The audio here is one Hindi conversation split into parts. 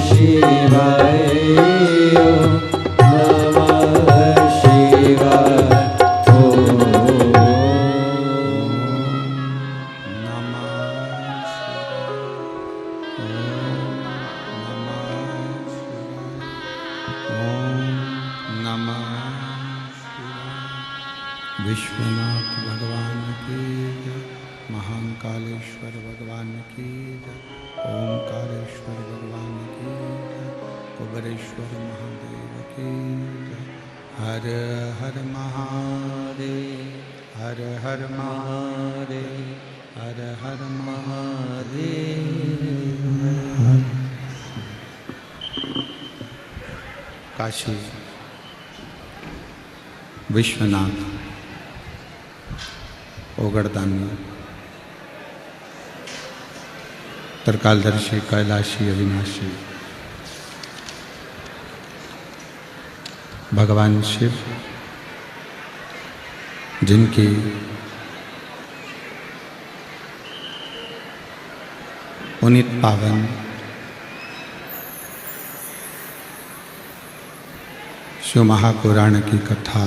शिवाय ओम नमः शिवाय ओम विश्वनाथ भगवान की जय, महाकालेश्वर भगवान की जय, ओमकारेश्वर भगवान की जय, कुबेरेश्वर महादेव की जय। हर हर महादेव, हर हर महादेव, हर हर महादेव। काशी विश्वनाथ ओगड़दानी त्रिकालदर्शी कैलाशी अविनाशी भगवान शिव, जिनकी पुनीत पावन शिव महापुराण की कथा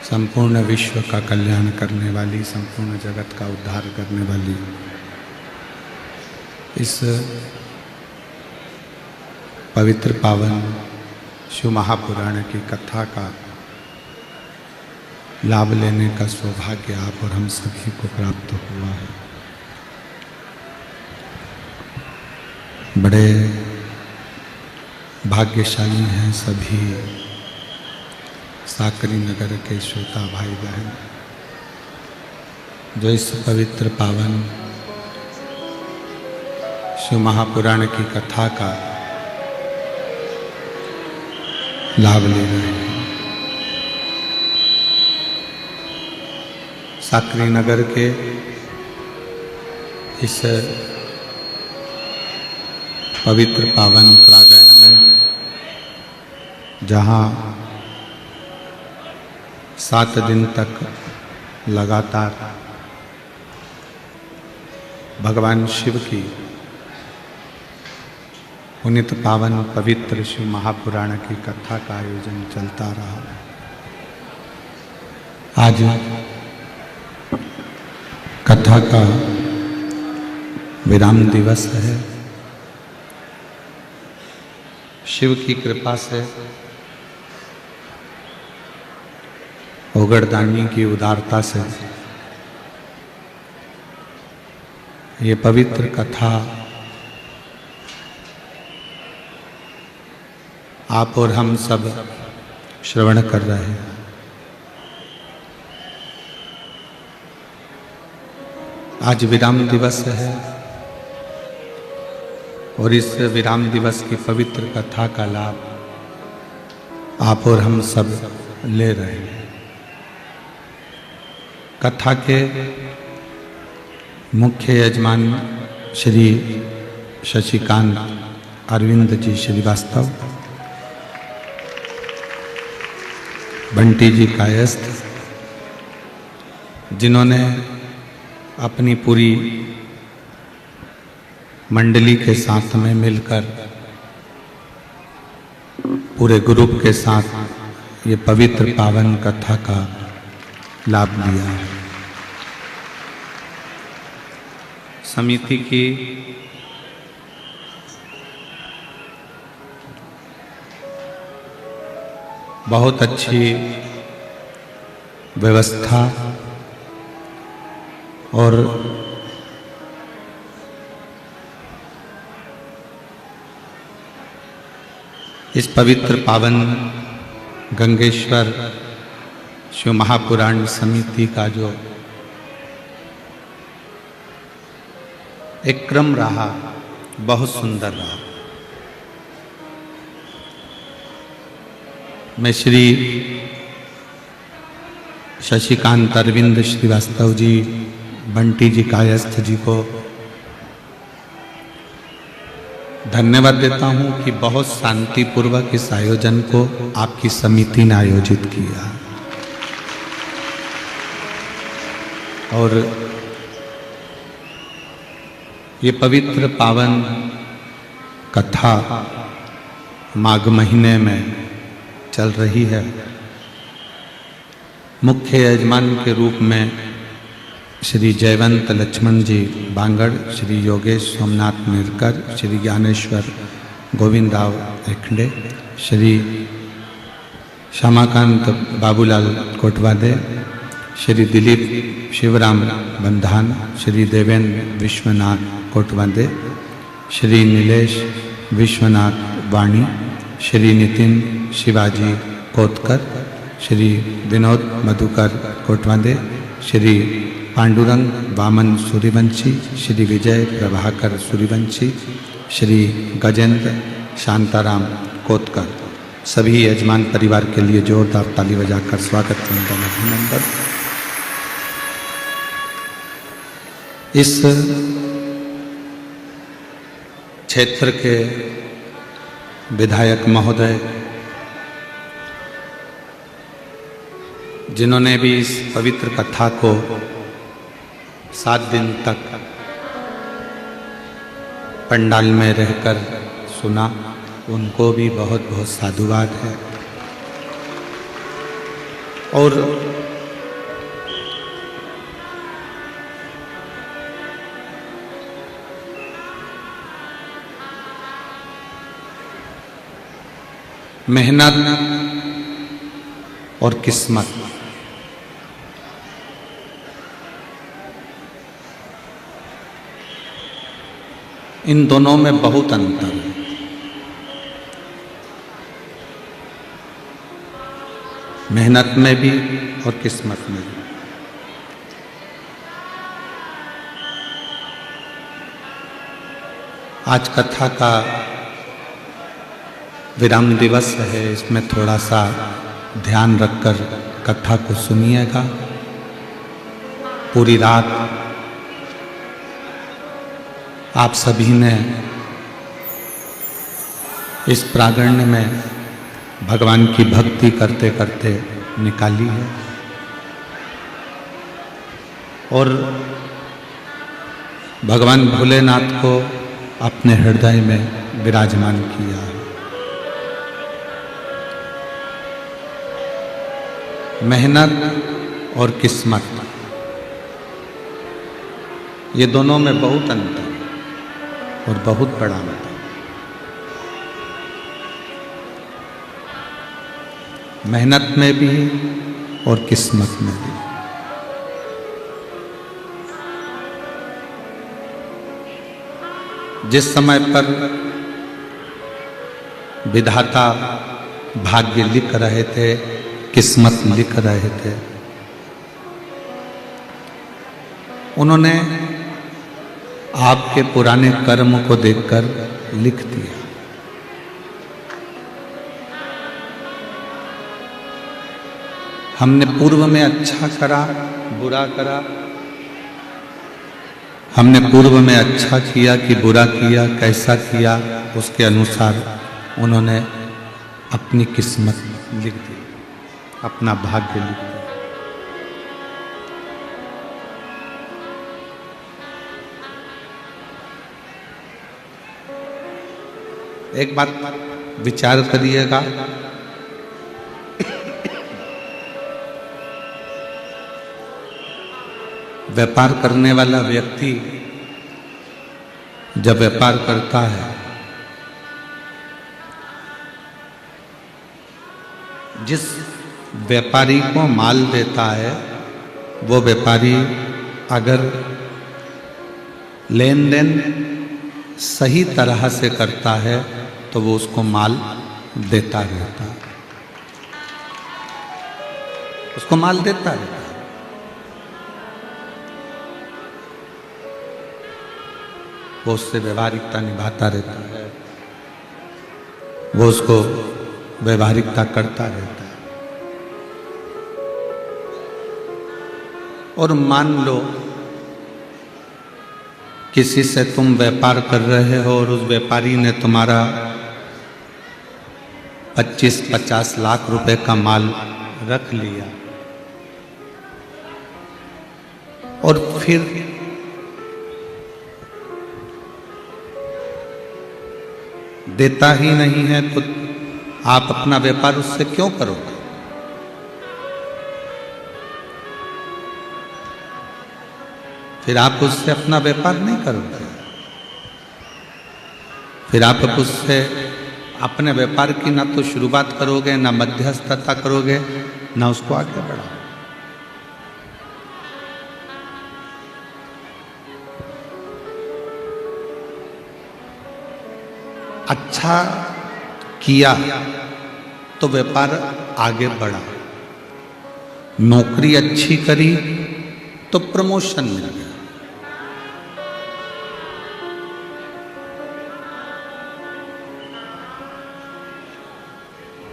संपूर्ण विश्व का कल्याण करने वाली, संपूर्ण जगत का उद्धार करने वाली इस पवित्र पावन शिव महापुराण की कथा का लाभ लेने का सौभाग्य आप और हम सभी को प्राप्त हुआ है। बड़े भाग्यशाली हैं सभी साकरी नगर के श्रोता भाई बहन, जो इस पवित्र पावन शिव महापुराण की कथा का लाभ ले रहे हैं। साकरी नगर के इस पवित्र पावन प्रांगण में, जहाँ 7 दिन तक लगातार भगवान शिव की पुनीत पावन पवित्र शिव महापुराण की कथा का आयोजन चलता रहा। आज कथा का विराम दिवस है। शिव की कृपा से, ओगड़दानी की उदारता से ये पवित्र कथा आप और हम सब श्रवण कर रहे हैं। आज विराम दिवस है और इस विराम दिवस की पवित्र कथा का लाभ आप और हम सब ले रहे हैं। कथा के मुख्य यजमान श्री शशिकांत अरविंद जी श्रीवास्तव, बंटी जी कायस्थ, जिन्होंने अपनी पूरी मंडली के साथ में मिलकर पूरे ग्रुप के साथ ये पवित्र पावन कथा का लाभ लिया है। समिति की बहुत अच्छी व्यवस्था और इस पवित्र पावन गंगेश्वर शिव महापुराण समिति का जो एक क्रम रहा, बहुत सुंदर रहा। मैं श्री शशिकांत अरविंद श्रीवास्तव जी, बंटी जी कायस्थ जी को धन्यवाद देता हूं कि बहुत शांतिपूर्वक इस आयोजन को आपकी समिति ने आयोजित किया और ये पवित्र पावन कथा माघ महीने में चल रही है। मुख्य यजमान के रूप में श्री जयवंत लक्ष्मण जी बांगड़, श्री योगेश सोमनाथ मिरकर, श्री ज्ञानेश्वर गोविंदराव एखंडे, श्री श्यामाकांत बाबूलाल कोटवादे, श्री दिलीप शिवराम बंधान, श्री देवेंद्र विश्वनाथ कोटवादे, श्री नीलेश विश्वनाथ वाणी, श्री नितिन शिवाजी कोतकर, श्री विनोद मधुकर कोटवादे, श्री पांडुरंग वामन सूर्यवंशी, श्री विजय प्रभाकर सूर्यवंशी, श्री गजेंद्र शांताराम कोतकर। सभी यजमान परिवार के लिए जोरदार ताली बजाकर स्वागत वंदन अभिनंदन। इस क्षेत्र के विधायक महोदय जिन्होंने भी इस पवित्र कथा को 7 दिन तक पंडाल में रहकर सुना, उनको भी बहुत बहुत साधुवाद है। और मेहनत और किस्मत, इन दोनों में बहुत अंतर है। मेहनत में भी और किस्मत में भी। आज कथा का विराम दिवस है, इसमें थोड़ा सा ध्यान रखकर कथा को सुनिएगा। पूरी रात आप सभी ने इस प्रांगण में भगवान की भक्ति करते करते निकाली है और भगवान भोलेनाथ को अपने हृदय में विराजमान किया है। मेहनत और किस्मत, ये दोनों में बहुत अंतर और बहुत बड़ा अंतर। मेहनत में भी और किस्मत में भी। जिस समय पर विधाता भाग्य लिख रहे थे, किस्मत लिख रहे थे, उन्होंने आपके पुराने कर्म को देखकर लिख दिया। हमने पूर्व में अच्छा करा, बुरा करा, हमने पूर्व में अच्छा किया कि बुरा किया, कैसा किया, उसके अनुसार उन्होंने अपनी किस्मत लिख दी, अपना भाग्य लिख दिया। एक बात विचार करिएगा, व्यापार करने वाला व्यक्ति जब व्यापार करता है, जिस व्यापारी को माल देता है, वो व्यापारी अगर लेन देन सही तरह से करता है तो वो उसको माल देता रहता है, उसको माल देता रहता है। वो उससे व्यवहारिकता निभाता रहता है, वो उसको व्यवहारिकता करता रहता है। और मान लो किसी से तुम व्यापार कर रहे हो और उस व्यापारी ने तुम्हारा 25-50 लाख रुपए का माल रख लिया और फिर देता ही नहीं है तो आप अपना व्यापार उससे क्यों करोगे? फिर आप उससे अपना व्यापार नहीं करोगे, फिर आप उससे अपने व्यापार की ना तो शुरुआत करोगे, ना मध्यस्थता करोगे, ना उसको आगे बढ़ाओगे। अच्छा किया तो व्यापार आगे बढ़ा, नौकरी अच्छी करी तो प्रमोशन मिल गया,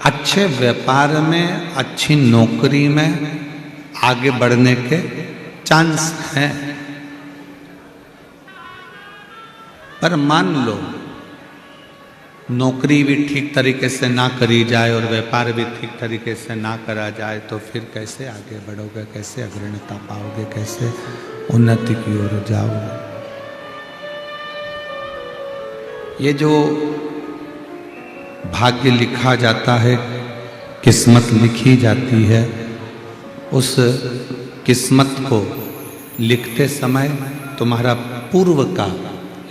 अच्छे व्यापार में, अच्छी नौकरी में आगे बढ़ने के चांस हैं। पर मान लो नौकरी भी ठीक तरीके से ना करी जाए और व्यापार भी ठीक तरीके से ना करा जाए तो फिर कैसे आगे बढ़ोगे, कैसे अग्रणता पाओगे, कैसे उन्नति की ओर जाओगे? ये जो भाग्य लिखा जाता है, किस्मत लिखी जाती है, उस किस्मत को लिखते समय तुम्हारा पूर्व का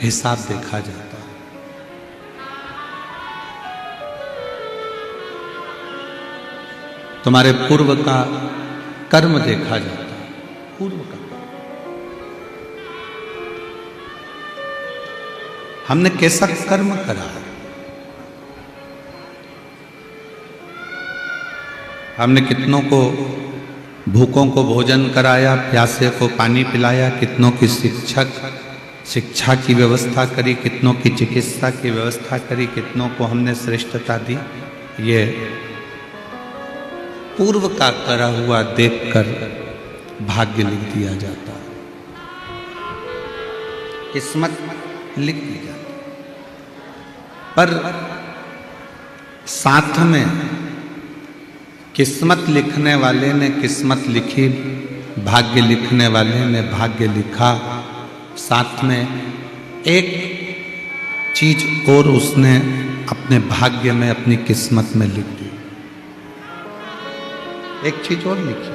हिसाब देखा जाता है। तुम्हारे पूर्व का कर्म देखा जाता है, पूर्व का। हमने कैसा कर्म करा, हमने कितनों को भूखों को भोजन कराया, प्यासे को पानी पिलाया, कितनों की शिक्षा की व्यवस्था करी, कितनों की चिकित्सा की व्यवस्था करी, कितनों को हमने श्रेष्ठता दी। ये पूर्व का करा हुआ देखकर भाग्य लिख दिया जाता है, किस्मत लिख दी जाती है। पर साथ में किस्मत लिखने वाले ने किस्मत लिखी, भाग्य लिखने वाले ने भाग्य लिखा, साथ में एक चीज और उसने अपने भाग्य में, अपनी किस्मत में लिख दी, एक चीज और लिखी।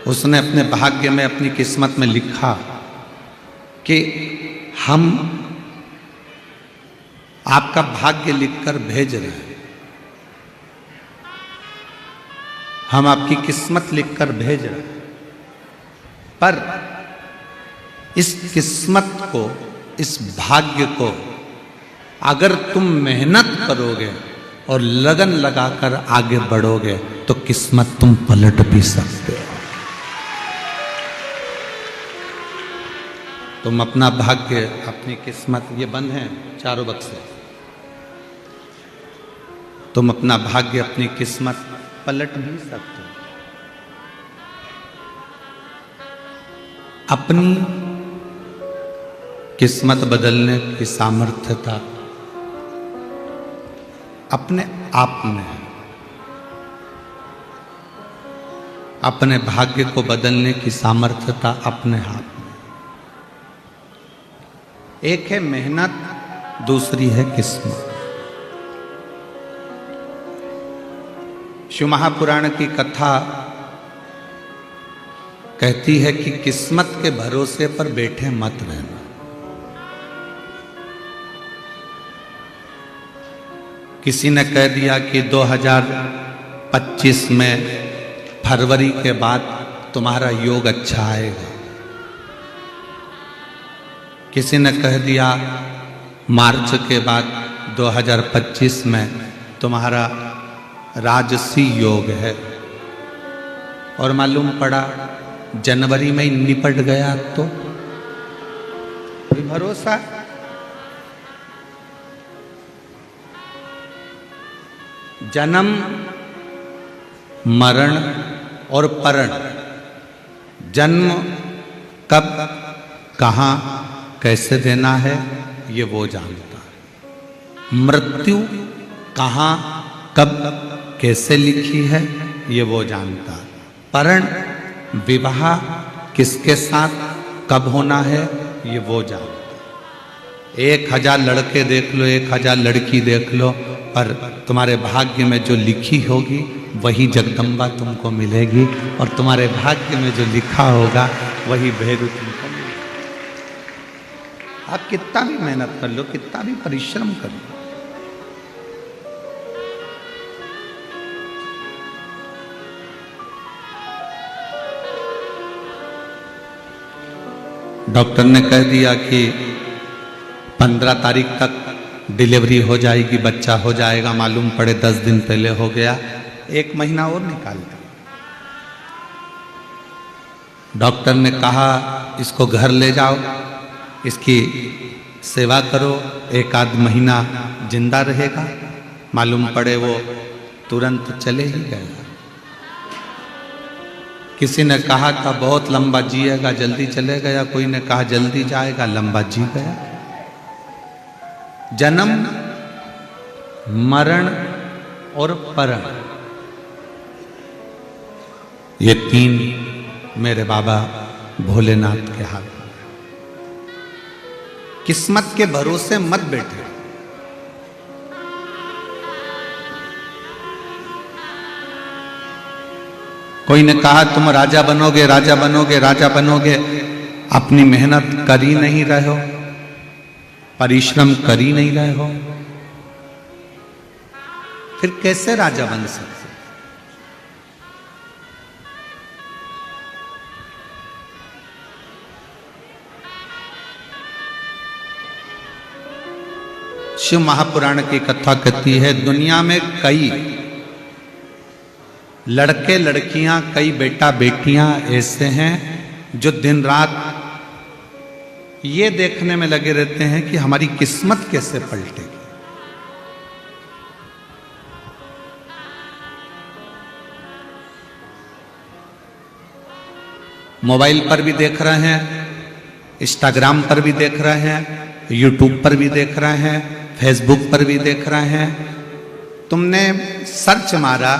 उसने अपने भाग्य में, अपनी किस्मत में लिखा कि हम आपका भाग्य लिखकर भेज रहे हैं, हम आपकी किस्मत लिखकर भेज रहे हैं, पर इस किस्मत को, इस भाग्य को अगर तुम मेहनत करोगे और लगन लगाकर आगे बढ़ोगे तो किस्मत तुम पलट भी सकते हो। तुम अपना भाग्य, अपनी किस्मत, ये बंद हैं चारों बक्से, तुम अपना भाग्य, अपनी किस्मत पलट भी सकते हो। अपनी किस्मत बदलने की सामर्थ्यता अपने आप में है, अपने भाग्य को बदलने की सामर्थ्यता अपने हाथ में। एक है मेहनत, दूसरी है किस्मत। शिव महापुराण की कथा कहती है कि किस्मत के भरोसे पर बैठे मत रहना। किसी ने कह दिया कि 2025 में फरवरी के बाद तुम्हारा योग अच्छा आएगा, किसी ने कह दिया मार्च के बाद 2025 में तुम्हारा राजसी योग है, और मालूम पड़ा जनवरी में ही निपट गया तो कोई भरोसा। जन्म, मरण और परण, जन्म कब, कहाँ, कैसे देना है ये वो जानता है। मृत्यु कहाँ, कब, कैसे लिखी है ये वो जानता है। परण, विवाह किसके साथ कब होना है ये वो जानता। 1000 लड़के देख लो, 1000 लड़की देख लो, पर तुम्हारे भाग्य में जो लिखी होगी वही जगदम्बा तुमको मिलेगी, और तुम्हारे भाग्य में जो लिखा होगा वही भैरू तुमको मिलेगा। आप कितना भी मेहनत कर लो, कितना भी परिश्रम कर लो, डॉक्टर ने कह दिया कि 15 तारीख तक डिलीवरी हो जाएगी, बच्चा हो जाएगा, मालूम पड़े 10 दिन पहले हो गया, 1 महीना और निकाल दिया। डॉक्टर ने कहा इसको घर ले जाओ, इसकी सेवा करो, 1 आध महीना जिंदा रहेगा, मालूम पड़े वो तुरंत चले ही गया। किसी ने कहा था बहुत लंबा जिएगा, जल्दी चले गया, कोई ने कहा जल्दी जाएगा, लंबा जी गया। जन्म, मरण और परण, ये 3 मेरे बाबा भोलेनाथ के हाथ में। किस्मत के भरोसे मत बैठे। कोई ने कहा तुम राजा बनोगे, राजा बनोगे, राजा बनोगे, अपनी मेहनत कर ही नहीं रहे हो, परिश्रम कर ही नहीं रहे हो, फिर कैसे राजा बन सकते? शिव महापुराण की कथा कहती है दुनिया में कई लड़के लड़कियां, कई बेटा बेटियां ऐसे हैं जो दिन रात ये देखने में लगे रहते हैं कि हमारी किस्मत कैसे पलटेगी। मोबाइल पर भी देख रहे हैं, इंस्टाग्राम पर भी देख रहे हैं, यूट्यूब पर भी देख रहे हैं, फेसबुक पर भी देख रहे हैं। तुमने सर्च मारा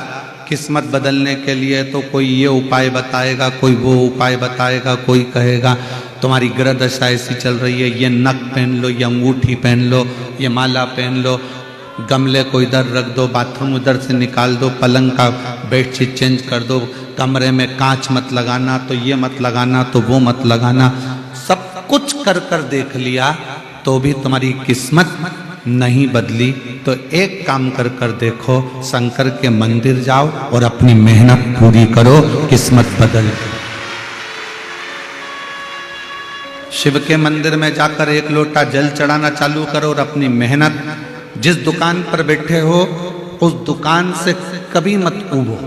किस्मत बदलने के लिए तो कोई ये उपाय बताएगा, कोई वो उपाय बताएगा, कोई कहेगा तुम्हारी ग्रह दशा ऐसी चल रही है, ये नक पहन लो, ये अंगूठी पहन लो, ये माला पहन लो, गमले को इधर रख दो, बाथरूम उधर से निकाल दो, पलंग का बेडशीट चेंज कर दो, कमरे में कांच मत लगाना, तो ये मत लगाना, तो वो मत लगाना। सब कुछ कर कर देख लिया तो भी तुम्हारी किस्मत नहीं बदली। तो एक काम कर कर देखो, शंकर के मंदिर जाओ और अपनी मेहनत पूरी करो, किस्मत बदल। शिव के मंदिर में जाकर 1 लोटा जल चढ़ाना चालू करो और अपनी मेहनत, जिस दुकान पर बैठे हो उस दुकान से कभी मत ऊबो।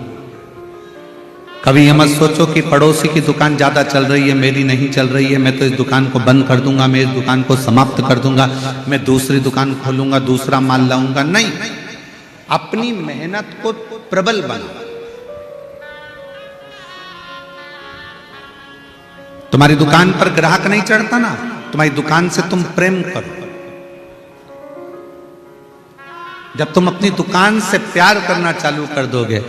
कभी ये मत सोचो कि पड़ोसी की दुकान ज्यादा चल रही है, मेरी नहीं चल रही है, मैं तो इस दुकान को बंद कर दूंगा, मैं इस दुकान को समाप्त कर दूंगा, मैं दूसरी दुकान खोलूंगा, दूसरा माल लाऊंगा। नहीं, अपनी मेहनत को प्रबल बनाओ। तुम्हारी दुकान पर ग्राहक नहीं चढ़ता ना, तुम्हारी दुकान से तुम प्रेम करो। जब तुम अपनी दुकान से प्यार करना चालू कर दोगे,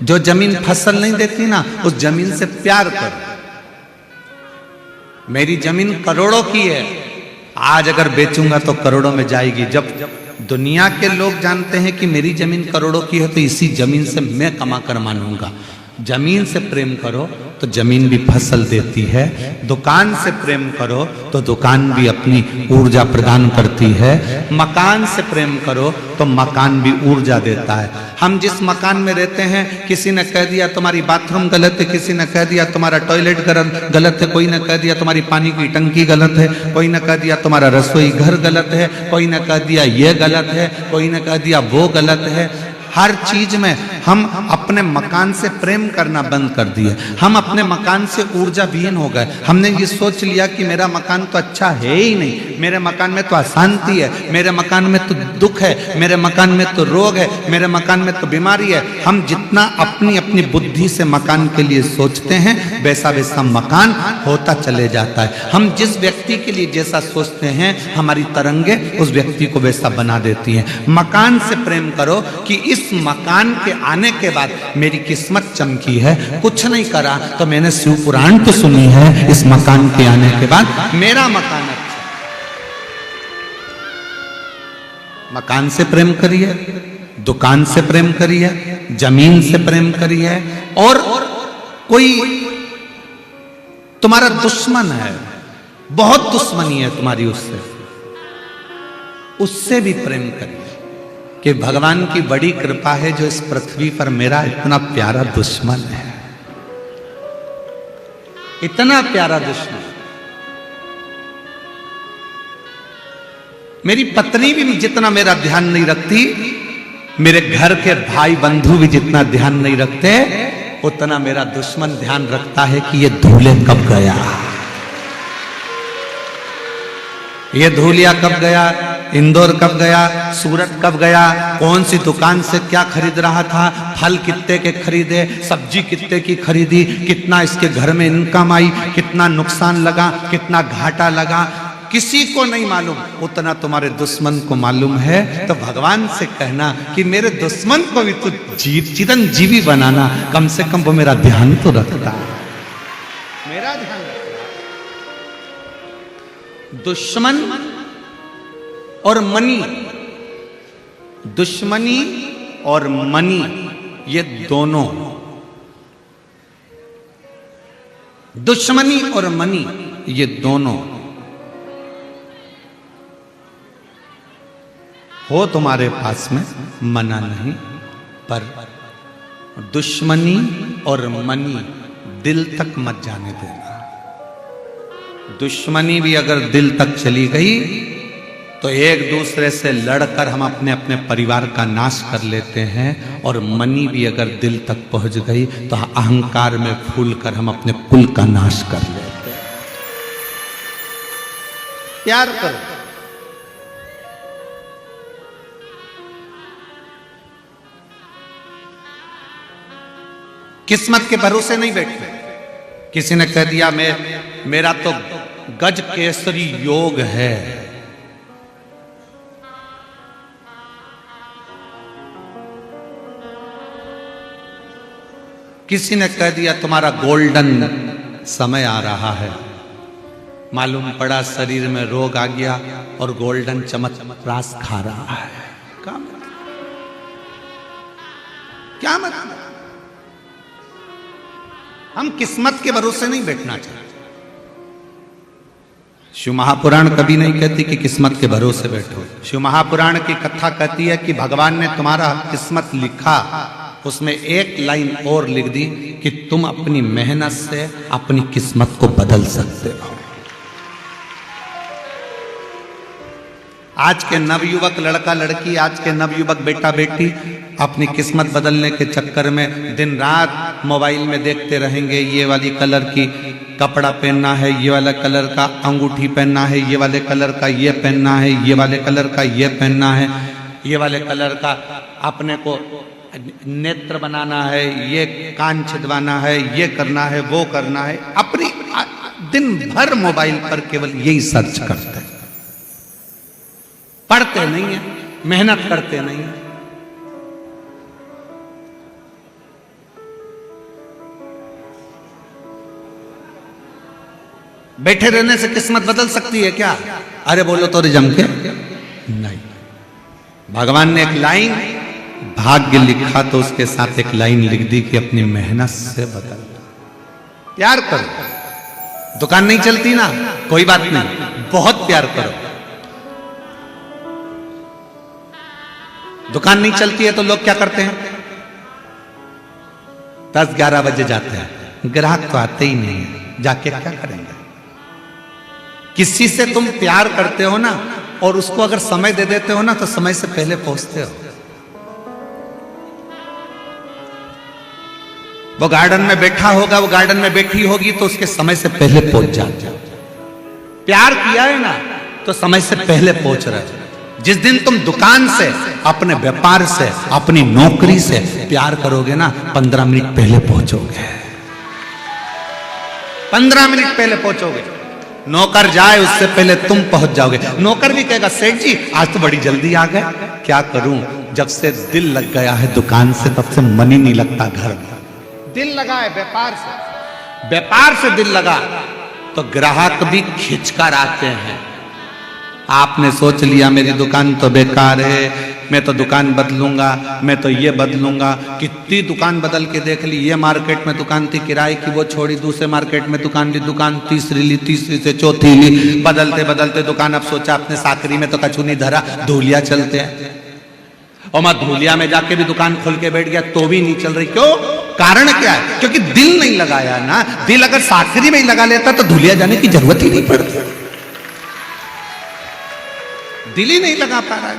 जो जमीन फसल नहीं देती ना, उस जमीन से प्यार करो। मेरी जमीन करोड़ों की है, आज अगर बेचूंगा तो करोड़ों में जाएगी। जब दुनिया के लोग जानते हैं कि मेरी जमीन करोड़ों की है, तो इसी जमीन से मैं कमा कर मानूंगा। जमीन से प्रेम करो तो जमीन भी फसल देती है, दुकान से प्रेम करो तो दुकान भी अपनी ऊर्जा प्रदान करती है, मकान से प्रेम करो तो मकान भी ऊर्जा देता है। हम जिस मकान में रहते हैं, किसी ने कह दिया तुम्हारी बाथरूम गलत है, किसी ने कह दिया तुम्हारा टॉयलेट गलत है, कोई ने कह दिया तुम्हारी पानी की टंकी गलत है, कोई ने कह दिया तुम्हारा रसोई घर गलत है, कोई ने कह दिया ये गलत है, कोई ने कह दिया वो गलत है। हर चीज में हम अपने मकान से प्रेम करना बंद कर दिए, हम अपने मकान से ऊर्जा विहीन हो गए। हमने ये सोच लिया कि मेरा मकान तो अच्छा है ही नहीं, मेरे मकान में तो अशांति है, मेरे मकान में तो दुख है, मेरे मकान में तो रोग है, मेरे मकान में तो बीमारी है। हम जितना अपनी अपनी बुद्धि से मकान के लिए सोचते हैं, वैसा वैसा मकान होता चले जाता है। हम जिस व्यक्ति के लिए जैसा सोचते हैं, हमारी तरंगे उस व्यक्ति को वैसा बना देती हैं। मकान से प्रेम करो कि इस मकान के आने के बाद मेरी किस्मत चमकी है। कुछ नहीं करा तो मैंने शिव पुराण तो सुनी है, इस मकान के आने के बाद मेरा मकान अच्छा। मकान से प्रेम करिए, दुकान से प्रेम करिए, जमीन से प्रेम करिए, और कोई तुम्हारा दुश्मन है, बहुत दुश्मनी है तुम्हारी उससे भी प्रेम करिए कि भगवान की बड़ी कृपा है जो इस पृथ्वी पर मेरा इतना प्यारा दुश्मन है, इतना प्यारा दुश्मन। मेरी पत्नी भी जितना मेरा ध्यान नहीं रखती, मेरे घर के भाई बंधु भी जितना ध्यान नहीं रखते, उतना मेरा दुश्मन ध्यान रखता है कि ये धूले कब गया, ये धूलिया कब गया, इंदौर कब गया, सूरत कब गया, कौन सी दुकान से क्या खरीद रहा था, फल कितने के खरीदे, सब्जी कितने की खरीदी, कितना इसके घर में इनकम आई, कितना नुकसान लगा, कितना घाटा लगा, किसी को नहीं मालूम, उतना तुम्हारे दुश्मन को मालूम है। तो भगवान से कहना कि मेरे दुश्मन को भी तू चिरंजीवी बनाना, कम से कम वो मेरा ध्यान तो रखता, मेरा ध्यान रखता। दुश्मन और मनी, दुश्मनी और मनी, ये दोनों, दुश्मनी और मनी ये दोनों हो तुम्हारे पास में, मना नहीं, पर दुश्मनी और मनी दिल तक मत जाने देना। दुश्मनी भी अगर दिल तक चली गई तो एक दूसरे से लड़कर हम अपने अपने परिवार का नाश कर लेते हैं, और मनी भी अगर दिल तक पहुंच गई तो अहंकार में फूल कर हम अपने कुल का नाश कर लेते हैं। प्यार करो, किस्मत के भरोसे नहीं बैठते। किसी ने कह दिया मेरा तो गज केसरी योग है, किसी ने कह दिया तुम्हारा गोल्डन समय आ रहा है, मालूम पड़ा शरीर में रोग आ गया और गोल्डन चमत्प्रास खा रहा है। क्या मतलब? हम किस्मत के भरोसे नहीं बैठना चाहते। शिव महापुराण कभी नहीं कहती कि किस्मत के भरोसे बैठो। शिव महापुराण की कथा कहती है कि भगवान ने तुम्हारा किस्मत लिखा, उसमें एक लाइन और लिख दी कि तुम अपनी मेहनत से अपनी किस्मत को बदल सकते हो। आज के नवयुवक लड़का लड़की, आज के नवयुवक बेटा बेटी अपनी किस्मत बदलने के चक्कर में दिन रात मोबाइल में देखते रहेंगे, ये वाली कलर की कपड़ा पहनना है, ये वाला कलर का अंगूठी पहनना है, ये वाले कलर का ये पहनना है, ये वाले कलर का ये पहनना है, ये वाले कलर का अपने को नेत्र बनाना है, ये कान छिदवाना है, ये करना है, वो करना है। अपनी दिन भर मोबाइल पर केवल यही सर्च करते हैं, पढ़ते नहीं है, मेहनत करते नहीं है। बैठे रहने से किस्मत बदल सकती है क्या? अरे बोलो तो जम के नहीं। भगवान ने एक लाइन भाग्य लिखा तो उसके साथ एक लाइन लिख दी कि अपनी मेहनत से बदल। प्यार करो, दुकान नहीं चलती ना, कोई बात नहीं, बहुत प्यार करो। दुकान नहीं चलती है तो लोग क्या करते हैं? 10-11 बजे जाते हैं, ग्राहक तो आते ही नहीं है, जाके क्या करेंगे? किसी से तुम प्यार करते हो ना, और उसको अगर समय दे देते हो ना, तो समय से पहले पहुंचते हो। वो गार्डन में बैठा होगा, वो गार्डन में बैठी होगी, तो उसके समय से पहले पहुंच जाते हो। प्यार किया है ना, तो समय से पहले पहुंच रहे हो। जिस दिन तुम दुकान से, अपने व्यापार से, अपनी नौकरी से प्यार करोगे ना, 15 मिनट पहले पहुंचोगे, 15 मिनट पहले पहुंचोगे। नौकर जाए उससे पहले तुम पहुंच जाओगे। नौकर भी कहेगा सेठ जी आज तो बड़ी जल्दी आ गए, क्या करूं, जब से दिल लग गया है दुकान से तब से मन ही नहीं लगता घर में। दिल लगा है व्यापार से दिल लगा तो ग्राहक भी खिंचकर आते हैं। आपने सोच लिया मेरी दुकान तो बेकार है, मैं तो दुकान बदलूंगा, मैं तो ये बदलूंगा। कितनी दुकान बदल के देख ली। ये मार्केट में दुकान थी किराए की, वो छोड़ी, दूसरे मार्केट में दुकान ली, दुकान तीसरी ली, तीसरी से चौथी ली, बदलते बदलते दुकान। अब सोचा अपने साकरी में तो कछु नहीं धरा, धूलिया चलते हैं। और मैं धूलिया में जाके भी दुकान खोल के बैठ गया तो भी नहीं चल रही। क्यों? कारण क्या है? क्योंकि दिल नहीं लगाया ना। दिल अगर साकरी में ही लगा लेता तो धूलिया जाने की जरूरत ही नहीं पड़ती। दिल ही नहीं लगा पा रहा है।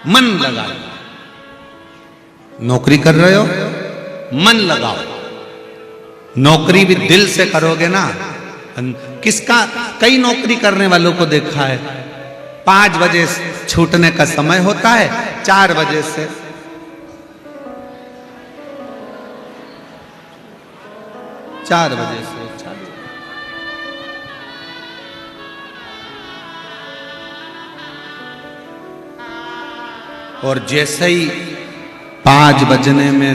मन लगाओ। नौकरी कर रहे हो, मन लगाओ। नौकरी भी दिल से करोगे ना। किसका, कई नौकरी करने वालों को देखा है 5 बजे छूटने का समय होता है, 4 बजे से 4 बजे से और जैसे ही 5 बजने में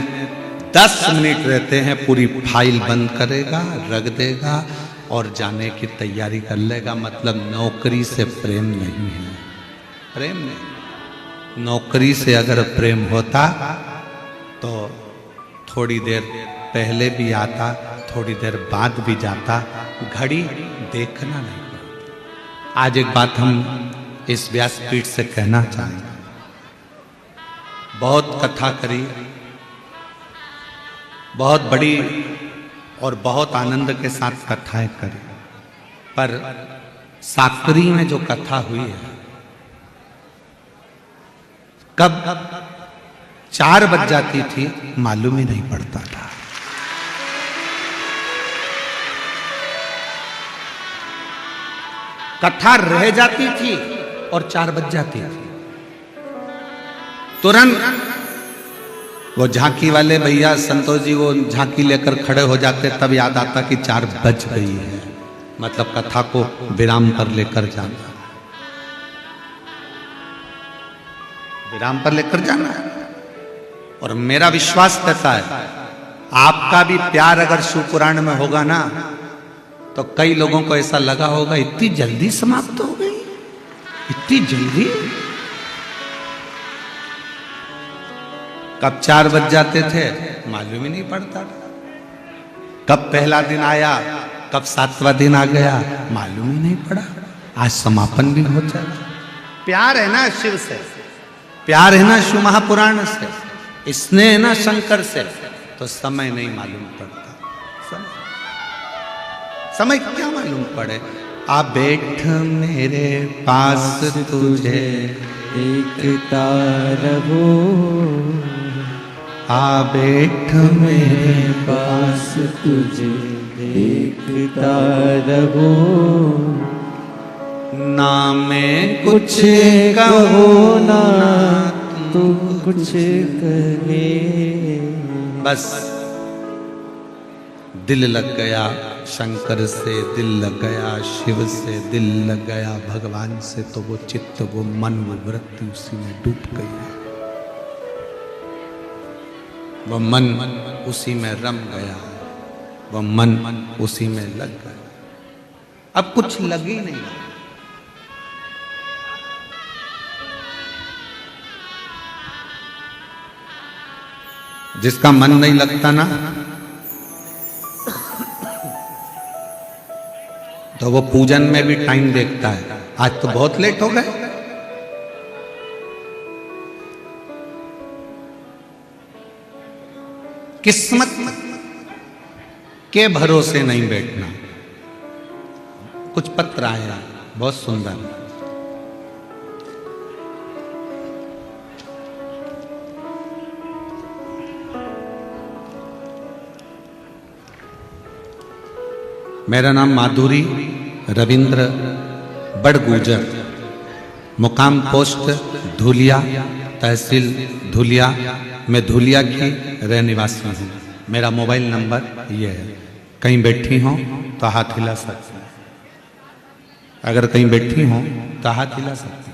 10 मिनट रहते हैं पूरी फाइल बंद करेगा, रख देगा और जाने की तैयारी कर लेगा। मतलब नौकरी से प्रेम नहीं है, प्रेम नहीं। नौकरी से अगर प्रेम होता तो थोड़ी देर पहले भी आता, थोड़ी देर बाद भी जाता, घड़ी देखना नहीं पड़ता। आज एक बात हम इस व्यासपीठ से कहना चाहेंगे। बहुत कथा करी, बहुत बड़ी और बहुत आनंद के साथ कथाएं करी, पर साकरी में जो कथा हुई है, कब 4 बज जाती थी मालूम ही नहीं पड़ता था। कथा रह जाती थी और 4 बज जाती थी। तुरंत वो झांकी वाले भैया संतोष जी वो झांकी लेकर खड़े हो जाते, तब याद आता कि 4 बज गई है। मतलब कथा को विराम पर लेकर जाना, विराम पर लेकर जाना है। और मेरा विश्वास कहता है आपका भी प्यार अगर शिव पुराण में होगा ना तो कई लोगों को ऐसा लगा होगा इतनी जल्दी समाप्त हो गई, इतनी जल्दी। कब 4 बज जाते थे मालूम ही नहीं पड़ता था। कब पहला दिन आया, कब 7वां दिन आ गया, मालूम ही नहीं पड़ा। आज समापन भी हो जाएगा। प्यार है ना शिव से, प्यार है ना शिव महापुराण से, स्नेह है ना शंकर से, तो समय नहीं मालूम पड़ता। समय क्या मालूम पड़े। आ बैठ मेरे पास तुझे देखता रहो, आ बैठ मेरे पास तुझे देखता रहो। ना मैं कुछ कहो ना तू कुछ कहे, बस दिल लग गया शंकर से, दिल लग गया शिव से, दिल लग गया भगवान से, तो वो चित्त, वो मन, वो वृत्ति उसी में डूब गई है। वो मन उसी में रम गया, वो मन उसी में लग गया। अब कुछ लग ही नहीं। जिसका मन नहीं लगता ना तो वो पूजन में भी टाइम देखता है। आज तो बहुत लेट हो गए। किस्मत के भरोसे नहीं बैठना। कुछ पत्र आया बहुत सुंदर। मेरा नाम माधुरी रविंद्र बड़गुजर, मुकाम पोस्ट धुलिया, तहसील धुलिया। मैं धुलिया की रह निवासी हूँ। मेरा मोबाइल नंबर ये है। कहीं बैठी हो तो हाथ हिला सकते हैं। अगर कहीं बैठी हो तो हाथ हिला सकती।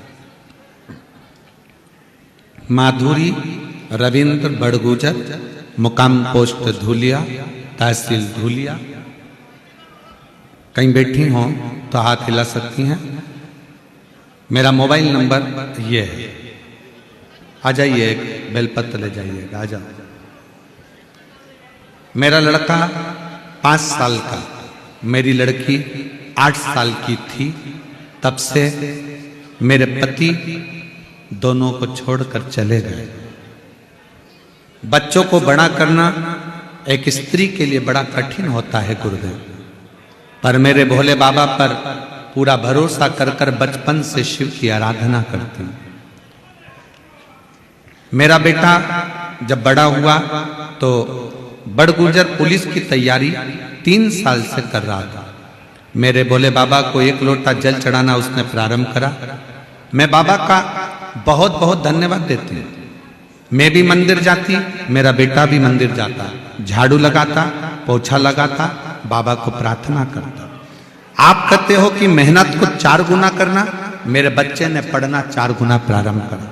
माधुरी रविंद्र बड़गुजर, मुकाम पोस्ट धुलिया, तहसील धुलिया। कहीं बैठी हो तो हाथ हिला सकती हैं। मेरा मोबाइल नंबर ये है। आ जाइए, एक बेलपत्र ले जाइएगा, आ जाओ। मेरा लड़का 5 साल का, मेरी लड़की 8 साल की थी। तब से मेरे पति दोनों को छोड़कर चले गए। बच्चों को बड़ा करना एक स्त्री के लिए बड़ा कठिन होता है गुरुदेव, पर मेरे भोले बाबा पर पूरा भरोसा कर कर बचपन से शिव की आराधना करती हूं। मेरा बेटा जब बड़ा हुआ तो बड़गुजर पुलिस की तैयारी 3 साल से कर रहा था। मेरे भोले बाबा को 1 लोटा जल चढ़ाना उसने प्रारंभ करा। मैं बाबा का बहुत बहुत धन्यवाद देती हूँ। मैं भी मंदिर जाती, मेरा बेटा भी मंदिर जाता, झाड़ू लगाता, पोछा लगाता, बाबा को प्रार्थना करता। आप कहते हो कि मेहनत को 4 गुना करना, मेरे बच्चे ने पढ़ना 4 गुना प्रारंभ करा।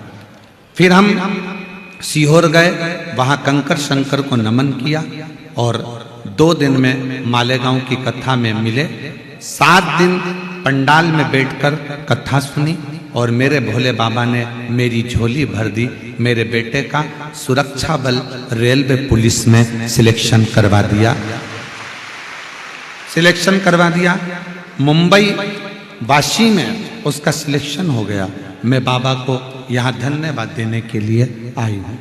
फिर हम सीहोर गए, वहां कंकर शंकर को नमन किया और 2 दिन में मालेगांव की कथा में मिले। 7 दिन पंडाल में बैठकर कथा सुनी और मेरे भोले बाबा ने मेरी झोली भर दी। मेरे बेटे का सुरक्षा बल रेलवे पुलिस में सिलेक्शन करवा दिया। मुंबई वाशी में उसका सिलेक्शन हो गया। मैं बाबा को यहाँ धन्यवाद देने के लिए आई हूँ।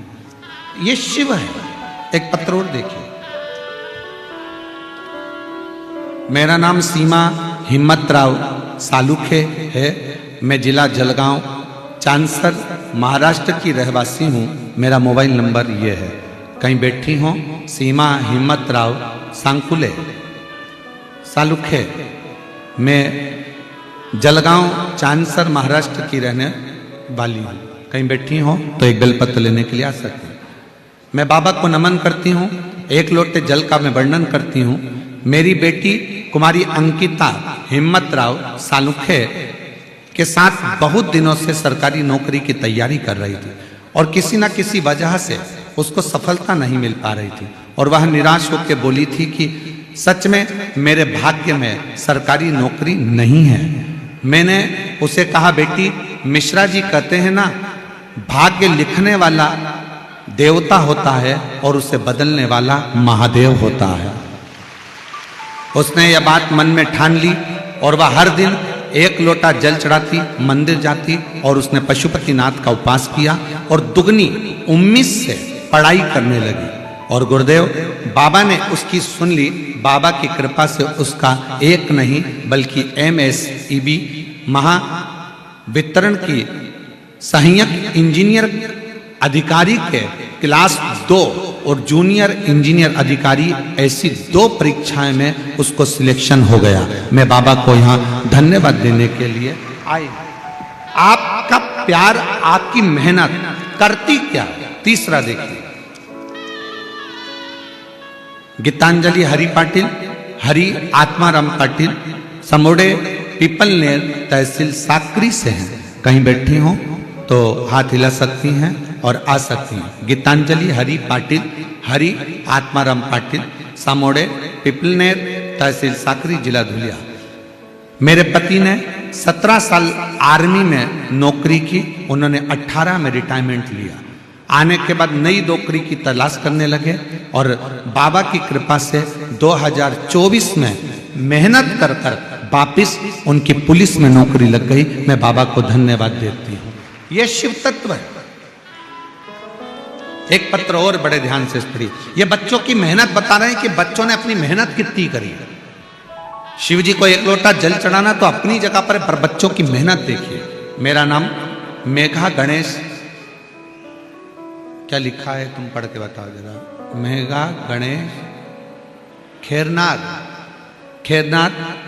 ये शिव है। एक पत्र और देखिए। मेरा नाम सीमा हिम्मतराव सालुखे है। मैं जिला जलगांव चांसर महाराष्ट्र की रहवासी हूँ। मेरा मोबाइल नंबर ये है। कहीं बैठी हो, सीमा हिम्मतराव सांकुले सालुखे। मैं जलगांव चांसर महाराष्ट्र की रहने वाली हूँ। कहीं बैठी हो तो एक बेलपत्र लेने के लिए आ सकती हूँ। मैं बाबा को नमन करती हूँ। 1 लोटे जल का मैं वर्णन करती हूँ। मेरी बेटी कुमारी अंकिता हिम्मतराव सालुखे के साथ बहुत दिनों से सरकारी नौकरी की तैयारी कर रही थी और किसी न किसी वजह से उसको सफलता नहीं मिल पा रही थी और वह निराश होकर बोली थी कि सच में मेरे भाग्य में सरकारी नौकरी नहीं है। मैंने उसे कहा, बेटी मिश्रा जी कहते हैं ना, भाग्य लिखने वाला देवता होता है और उसे बदलने वाला महादेव होता है। उसने यह बात मन में ठान ली और वह हर दिन 1 लोटा जल चढ़ाती, मंदिर जाती और उसने पशुपतिनाथ का उपास किया और दुगनी उम्मीद से पढ़ाई करने लगी। और गुरुदेव बाबा ने उसकी सुन ली। बाबा की कृपा से उसका 1 नहीं बल्कि MSEB महावितरण की सहायक इंजीनियर अधिकारी के क्लास 2 और जूनियर इंजीनियर अधिकारी ऐसी 2 परीक्षाएं में उसको सिलेक्शन हो गया। मैं बाबा को यहाँ धन्यवाद देने के लिए आई। आपका प्यार, आपकी मेहनत करती क्या? तीसरा देखिए, गीतांजलि हरि पाटिल, हरि आत्माराम पाटिल, समोड़े पीपलनेर, तहसील साकरी से हैं। कहीं बैठी हो तो हाथ हिला सकती हैं और आ सकती हैं। गीतांजलि हरि पाटिल, हरि आत्माराम पाटिल, समोड़े पीपलनेर, तहसील साकरी, जिला धुलिया। मेरे पति ने 17 साल आर्मी में नौकरी की। उन्होंने 18 में रिटायरमेंट लिया। आने के बाद नई नौकरी की तलाश करने लगे और बाबा की कृपा से 2024 में मेहनत कर कर वापिस उनकी पुलिस में नौकरी लग गई। मैं बाबा को धन्यवाद देती हूँ। यह शिव तत्व है। एक पत्र और बड़े ध्यान से पढ़िए। ये बच्चों की मेहनत बता रहे हैं कि बच्चों ने अपनी मेहनत कितनी करी है। शिव जी को 1 लोटा जल चढ़ाना तो अपनी जगह पर बच्चों की मेहनत देखिए। मेरा नाम मेघा गणेश, क्या लिखा है तुम पढ़ के बताओ जरा। मेघा गणेश खेरनाथ।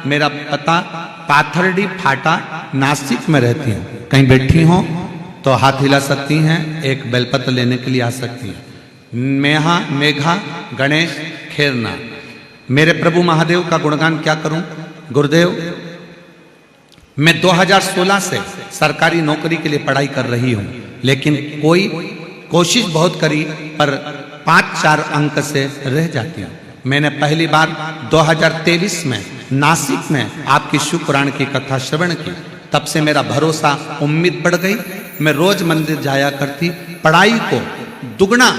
मेरा पता पाथरडी फाटा, नासिक में रहती हूँ। कहीं बैठी हो तो हाथ हिला सकती हैं। एक बेलपत्र लेने के लिए आ सकती हैं। मेघा गणेश खेरनाथ। मेरे प्रभु महादेव का गुणगान क्या करूं गुरुदेव। मैं 2016 से सरकारी नौकरी के लिए पढ़ाई कर रही हूं, लेकिन कोई कोशिश बहुत करी पर 5-4 अंक से रह जाती हूं। मैंने पहली बार 2023 में नासिक में आपकी शिव पुराण की कथा श्रवण की, तब से मेरा भरोसा उम्मीद बढ़ गई। मैं रोज मंदिर जाया करती, पढ़ाई को दुगना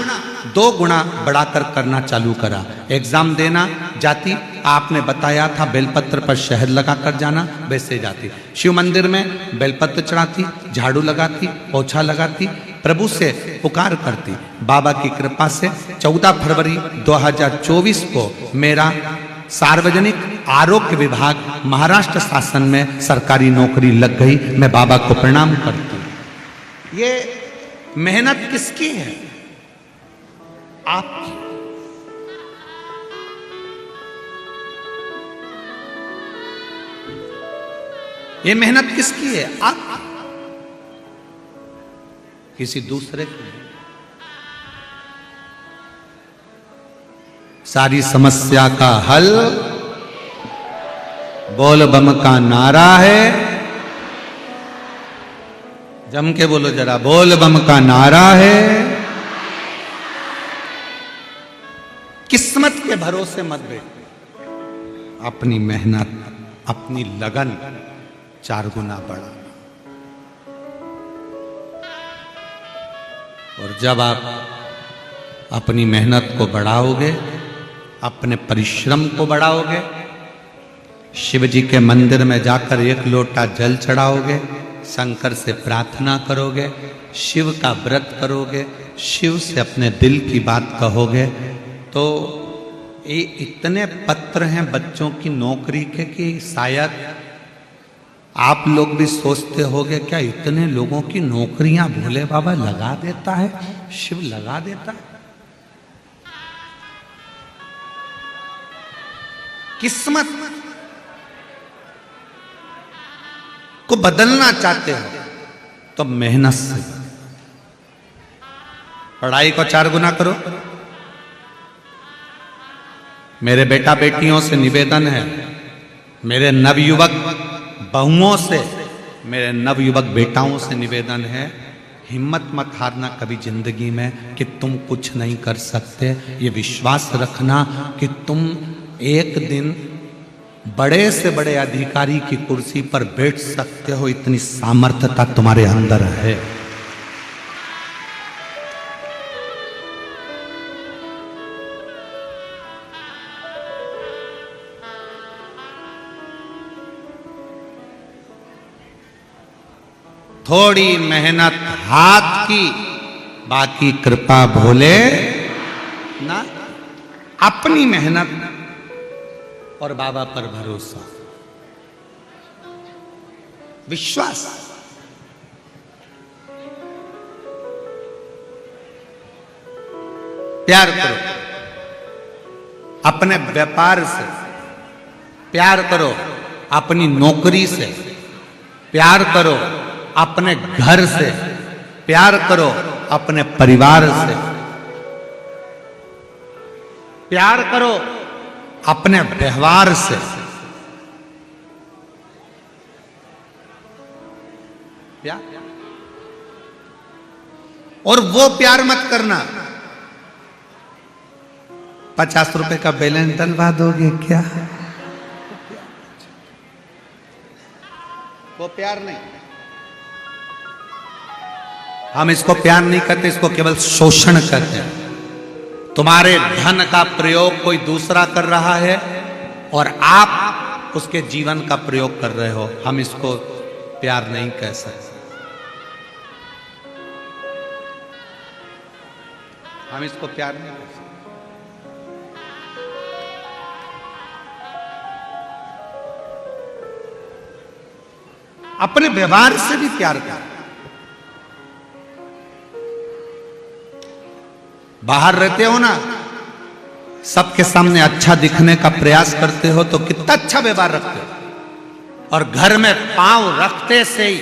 2 गुना बढ़ाकर करना चालू करा। एग्जाम देना जाती, आपने बताया था बेलपत्र पर शहद लगा कर जाना, वैसे जाती। शिव मंदिर में बेलपत्र चढ़ाती, झाड़ू लगाती, पोछा लगाती, प्रभु से पुकार करती। बाबा की कृपा से 14 फरवरी 2024 को मेरा सार्वजनिक आरोग्य विभाग महाराष्ट्र शासन में सरकारी नौकरी लग गई। मैं बाबा को प्रणाम करती हूं। ये मेहनत किसकी है? आपकी। ये मेहनत किसकी है? आपकी, किसी दूसरे की। सारी समस्या का हल बोल बम का नारा है। जम के बोलो जरा, बोल बम का नारा है। किस्मत के भरोसे मत बैठो, अपनी मेहनत, अपनी लगन 4 गुना बढ़ा। और जब आप अपनी मेहनत को बढ़ाओगे, अपने परिश्रम को बढ़ाओगे, शिव जी के मंदिर में जाकर 1 लोटा जल चढ़ाओगे, शंकर से प्रार्थना करोगे, शिव का व्रत करोगे, शिव से अपने दिल की बात कहोगे, तो ये इतने पत्र हैं बच्चों की नौकरी के कि शायद आप लोग भी सोचते होंगे क्या इतने लोगों की नौकरियां भोले बाबा लगा देता है, शिव लगा देता है। किस्मत को बदलना चाहते हो तो मेहनत से, पढ़ाई को 4 गुना करो। मेरे बेटा बेटियों से निवेदन है, मेरे नवयुवक बहुओं से, मेरे नवयुवक बेटाओं से निवेदन है, हिम्मत मत हारना कभी जिंदगी में कि तुम कुछ नहीं कर सकते। ये विश्वास रखना कि तुम एक दिन बड़े से बड़े अधिकारी की कुर्सी पर बैठ सकते हो, इतनी सामर्थ्यता तुम्हारे अंदर है। थोड़ी मेहनत हाथ की, बाकी कृपा भोले ना। अपनी मेहनत और बाबा पर भरोसा, विश्वास। प्यार करो अपने व्यापार से, प्यार करो अपनी नौकरी से, प्यार करो अपने घर से, प्यार करो अपने परिवार से, प्यार करो अपने व्यवहार से। प्यार, और वो प्यार मत करना 50 रुपए का बैलेंस डलवा दोगे क्या, वो प्यार नहीं। हम इसको प्यार नहीं कहते, इसको केवल शोषण कहते हैं। तुम्हारे धन का प्रयोग कोई दूसरा कर रहा है और आप उसके जीवन का प्रयोग कर रहे हो, हम इसको प्यार नहीं कह सकते। हम इसको प्यार नहीं कह सकते। अपने व्यवहार से भी प्यार कर। बाहर रहते हो ना, सबके सामने अच्छा दिखने का प्रयास करते हो तो कितना अच्छा व्यवहार रखते हो, और घर में पांव रखते से ही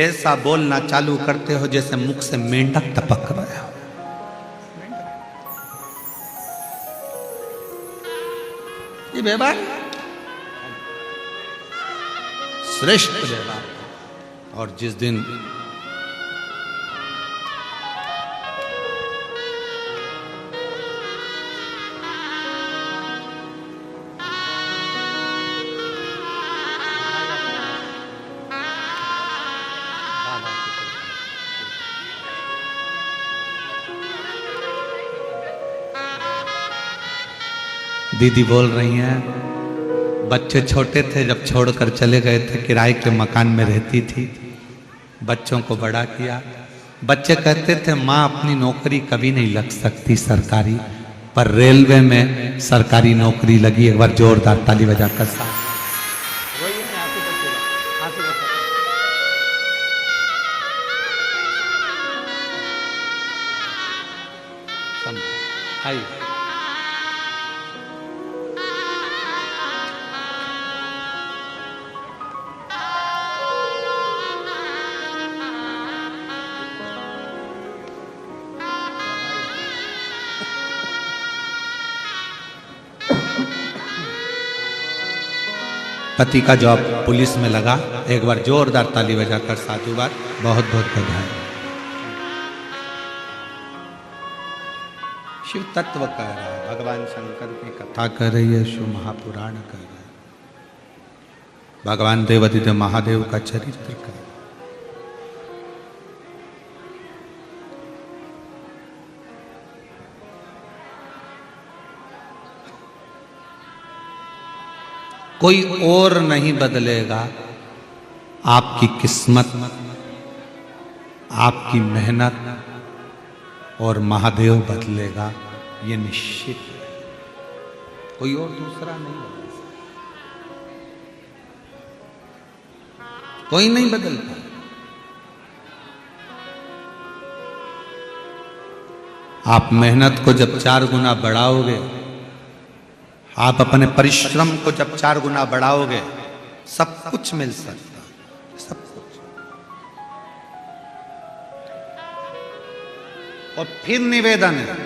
ऐसा बोलना चालू करते हो जैसे मुख से मेंढक टपक रहे हो। ये व्यवहार श्रेष्ठ व्यवहार। और जिस दिन दीदी बोल रही हैं, बच्चे छोटे थे जब छोड़कर चले गए थे, किराए के मकान में रहती थी, बच्चों को बड़ा किया। बच्चे कहते थे माँ अपनी नौकरी कभी नहीं लग सकती सरकारी, पर रेलवे में सरकारी नौकरी लगी। एक बार जोरदार ताली बजाकर साथ आइए। पति का जॉब पुलिस में लगा। एक बार जोरदार ताली बजाकर साधुवाद, बहुत बहुत बधाई। शिव तत्व कह रहा है, भगवान शंकर की कथा कर रही है, शिव महापुराण कह रहा है, भगवान देवादिदेव महादेव का चरित्र कर रहा है। कोई और नहीं बदलेगा आपकी किस्मत, आपकी मेहनत, और महादेव बदलेगा, ये निश्चित है। कोई और दूसरा नहीं बदल सकता, कोई नहीं बदलता। आप मेहनत को जब 4 गुना बढ़ाओगे, आप अपने परिश्रम को जब 4 गुना बढ़ाओगे, सब कुछ मिल सकता है, सब कुछ। और फिर निवेदन है,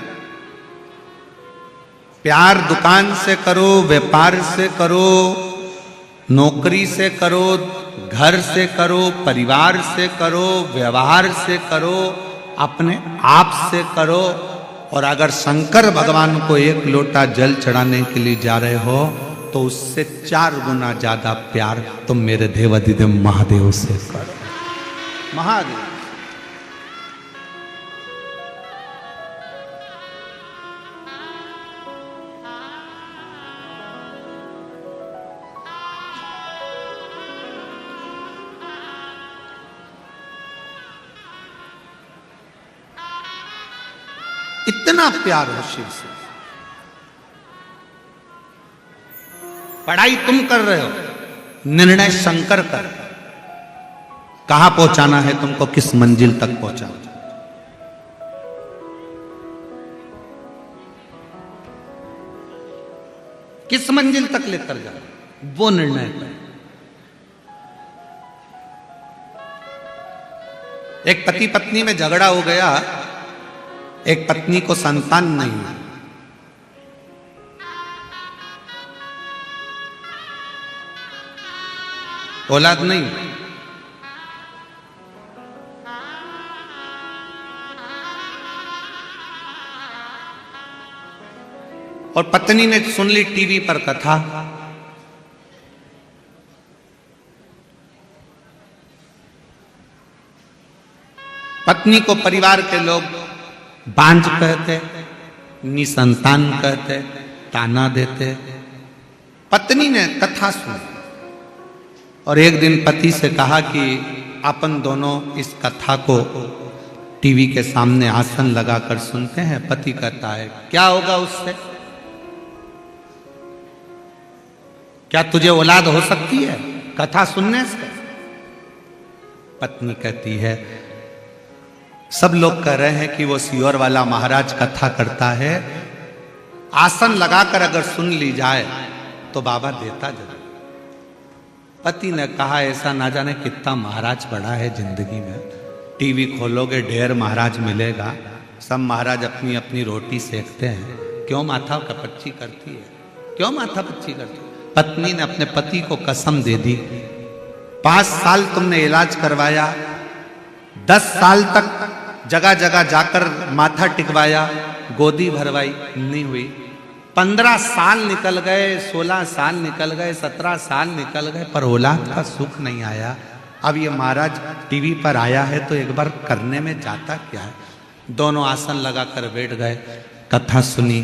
प्यार दुकान से करो, व्यापार से करो, नौकरी से करो, घर से करो, परिवार से करो, व्यवहार से करो, अपने आप से करो। और अगर शंकर भगवान को 1 लोटा जल चढ़ाने के लिए जा रहे हो, तो उससे 4 गुना ज्यादा प्यार तुम मेरे देवादिदेव महादेव से करो। महादेव इतना प्यार हो शिव से। पढ़ाई तुम कर रहे हो, निर्णय शंकर कर, कहां पहुंचाना है तुमको, किस मंजिल तक पहुंचाना, किस मंजिल तक लेकर जा, वो निर्णय कर। एक पति पत्नी में झगड़ा हो गया, एक पत्नी को संतान नहीं है, औलाद नहीं, और पत्नी ने सुन ली टीवी पर कथा, पत्नी को परिवार के लोग बांझ कहते, निसंतान कहते, ताना देते। पत्नी ने कथा सुनी और एक दिन पति से कहा कि अपन दोनों इस कथा को टीवी के सामने आसन लगाकर सुनते हैं। पति कहता है क्या होगा उससे, क्या तुझे औलाद हो सकती है कथा सुनने से? पत्नी कहती है सब लोग कह रहे हैं कि वो सियोर वाला महाराज कथा करता है, आसन लगाकर अगर सुन ली जाए तो बाबा देता जरूर। पति ने कहा ऐसा ना जाने कितना महाराज पड़ा है जिंदगी में, टीवी खोलोगे ढेर महाराज मिलेगा, सब महाराज अपनी अपनी रोटी सेकते हैं, क्यों माथा कपच्ची करती है, क्यों माथा पच्ची करती है? पत्नी ने अपने पति को कसम दे दी 5 साल तुमने इलाज करवाया, 10 साल तक जगह जगह जाकर माथा टिकवाया, गोदी भरवाई, नहीं हुई। 15 साल निकल गए, 16 साल निकल गए, 17 साल निकल गए, पर औलाद का सुख नहीं आया। अब ये महाराज टीवी पर आया है तो एक बार करने में जाता क्या है। दोनों आसन लगाकर बैठ गए, कथा सुनी।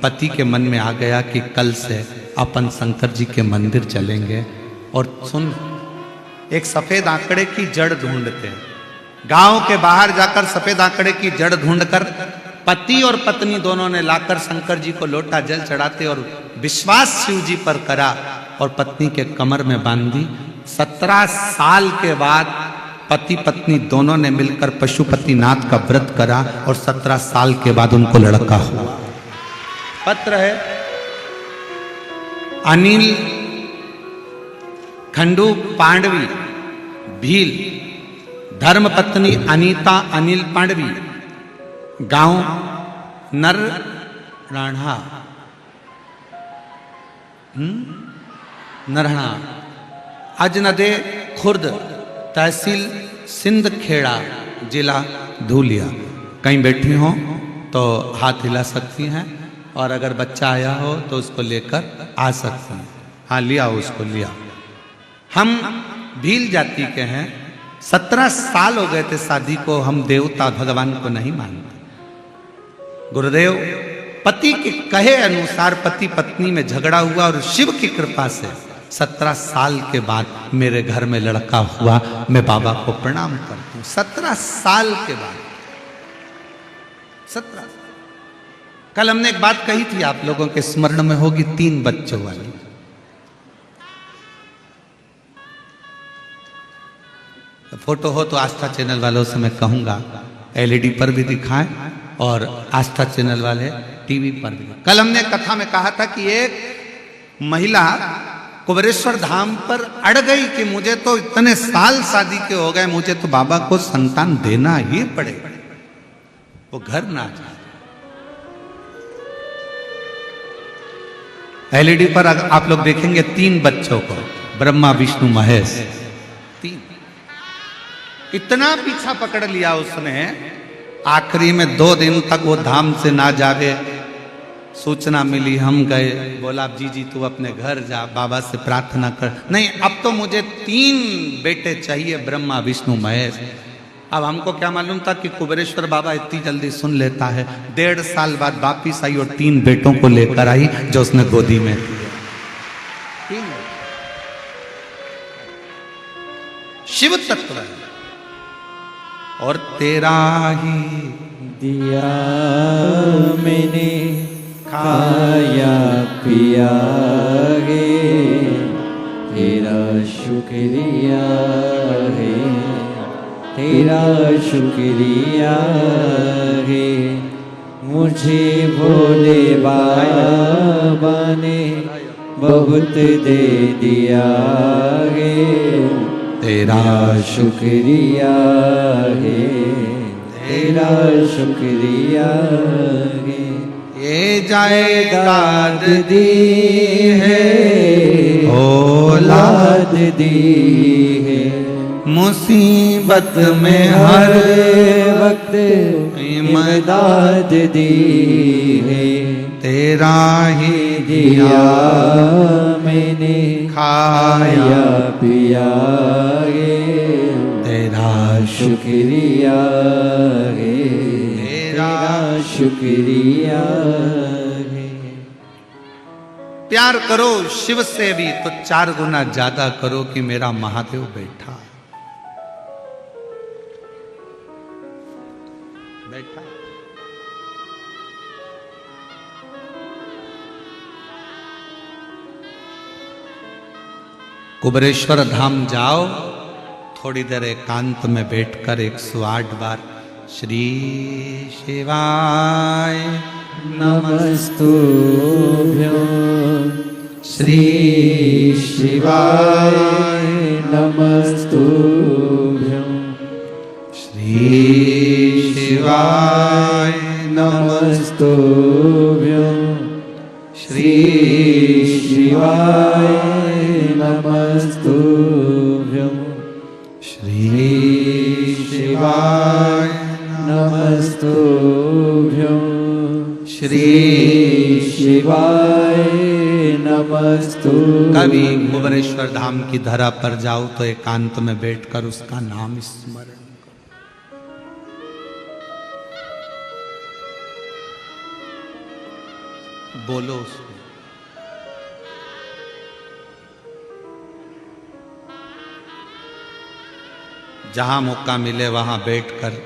पति के मन में आ गया कि कल से अपन शंकर जी के मंदिर चलेंगे। और सुन, एक सफेद आंकड़े की जड़ ढूंढते हैं। गांव के बाहर जाकर सफेद आंकड़े की जड़ ढूंढकर पति और पत्नी दोनों ने लाकर शंकर जी को लोटा जल चढ़ाते और विश्वास शिव जी पर करा और पत्नी के कमर में बांधी। 17 साल के बाद पति पत्नी दोनों ने मिलकर पशुपतिनाथ का व्रत करा और 17 साल के बाद उनको लड़का हुआ। पत्र है अनिल खंडू पांडवी भील, धर्मपत्नी अनीता अनिल पांडवी, गांव नर राणा नरहणा, अजनदे खुर्द, तहसील सिंध खेड़ा, जिला धूलिया। कहीं बैठी हो तो हाथ हिला सकती हैं और अगर बच्चा आया हो तो उसको लेकर आ सकती हैं। हाँ, लिया उसको, लिया। हम भील जाति के हैं, 17 साल हो गए थे शादी को, हम देवता भगवान को नहीं मानते। गुरुदेव पति के कहे अनुसार पति पत्नी में झगड़ा हुआ और शिव की कृपा से 17 साल के बाद मेरे घर में लड़का हुआ। मैं बाबा को प्रणाम करता हूं। 17 साल के बाद, 17। कल हमने एक बात कही थी, आप लोगों के स्मरण में होगी, 3 बच्चों वाली। फोटो हो तो आस्था चैनल वालों से मैं कहूंगा एलईडी पर भी दिखाएं और आस्था चैनल वाले टीवी पर भी। कल हमने कथा में कहा था कि एक महिला कुबेरेश्वर धाम पर अड़ गई कि मुझे तो इतने साल शादी के हो गए, मुझे तो बाबा को संतान देना ही पड़ेगा। वो घर ना जाए। एलईडी पर आप लोग देखेंगे 3 बच्चों को, ब्रह्मा विष्णु महेश, 3। इतना पीछा पकड़ लिया उसने, आखिरी में 2 दिन तक वो धाम से ना जावे। सूचना मिली, हम गए, बोला जी तू अपने घर जा, बाबा से प्रार्थना कर। नहीं, अब तो मुझे 3 बेटे चाहिए, ब्रह्मा विष्णु महेश। अब हमको क्या मालूम था कि कुबेरेश्वर बाबा इतनी जल्दी सुन लेता है। 1.5 साल बाद वापिस आई और 3 बेटों को लेकर आई जो उसने गोदी में दिए। शिव तत्व है। और तेरा ही दिया मैंने खाया पिया गे, तेरा शुक्रिया है, तेरा शुक्रिया है। मुझे भोले बाबा ने बहुत दे दिया है, तेरा शुक्रिया है, तेरा शुक्रिया है। ये जायदाद दी है, औलाद दी है, मुसीबत में हर वक्त इमदाद दी है। तेरा ही दिया मैंने खाया पिया गे, तेरा शुक्रिया है, तेरा शुक्रिया है। प्यार करो शिव से भी तो 4 गुना ज्यादा करो कि मेरा महादेव बैठा बैठा। कुबेरेश्वर धाम जाओ, थोड़ी देर एकांत में बैठकर 108 बार श्री शिवाय नमस्तुभ्यं, श्री शिवाय नमस्तुभ्यं, श्री शिवाय नमस्तुभ्यं, श्री शिवाय नमस्तुभ्यं। श्री शिवाय नमस्तु। कभी भुवनेश्वर धाम की धरा पर जाओ तो एकांत में बैठकर उसका नाम स्मरण करो। बोलो उसको। जहां मौका मिले वहां बैठकर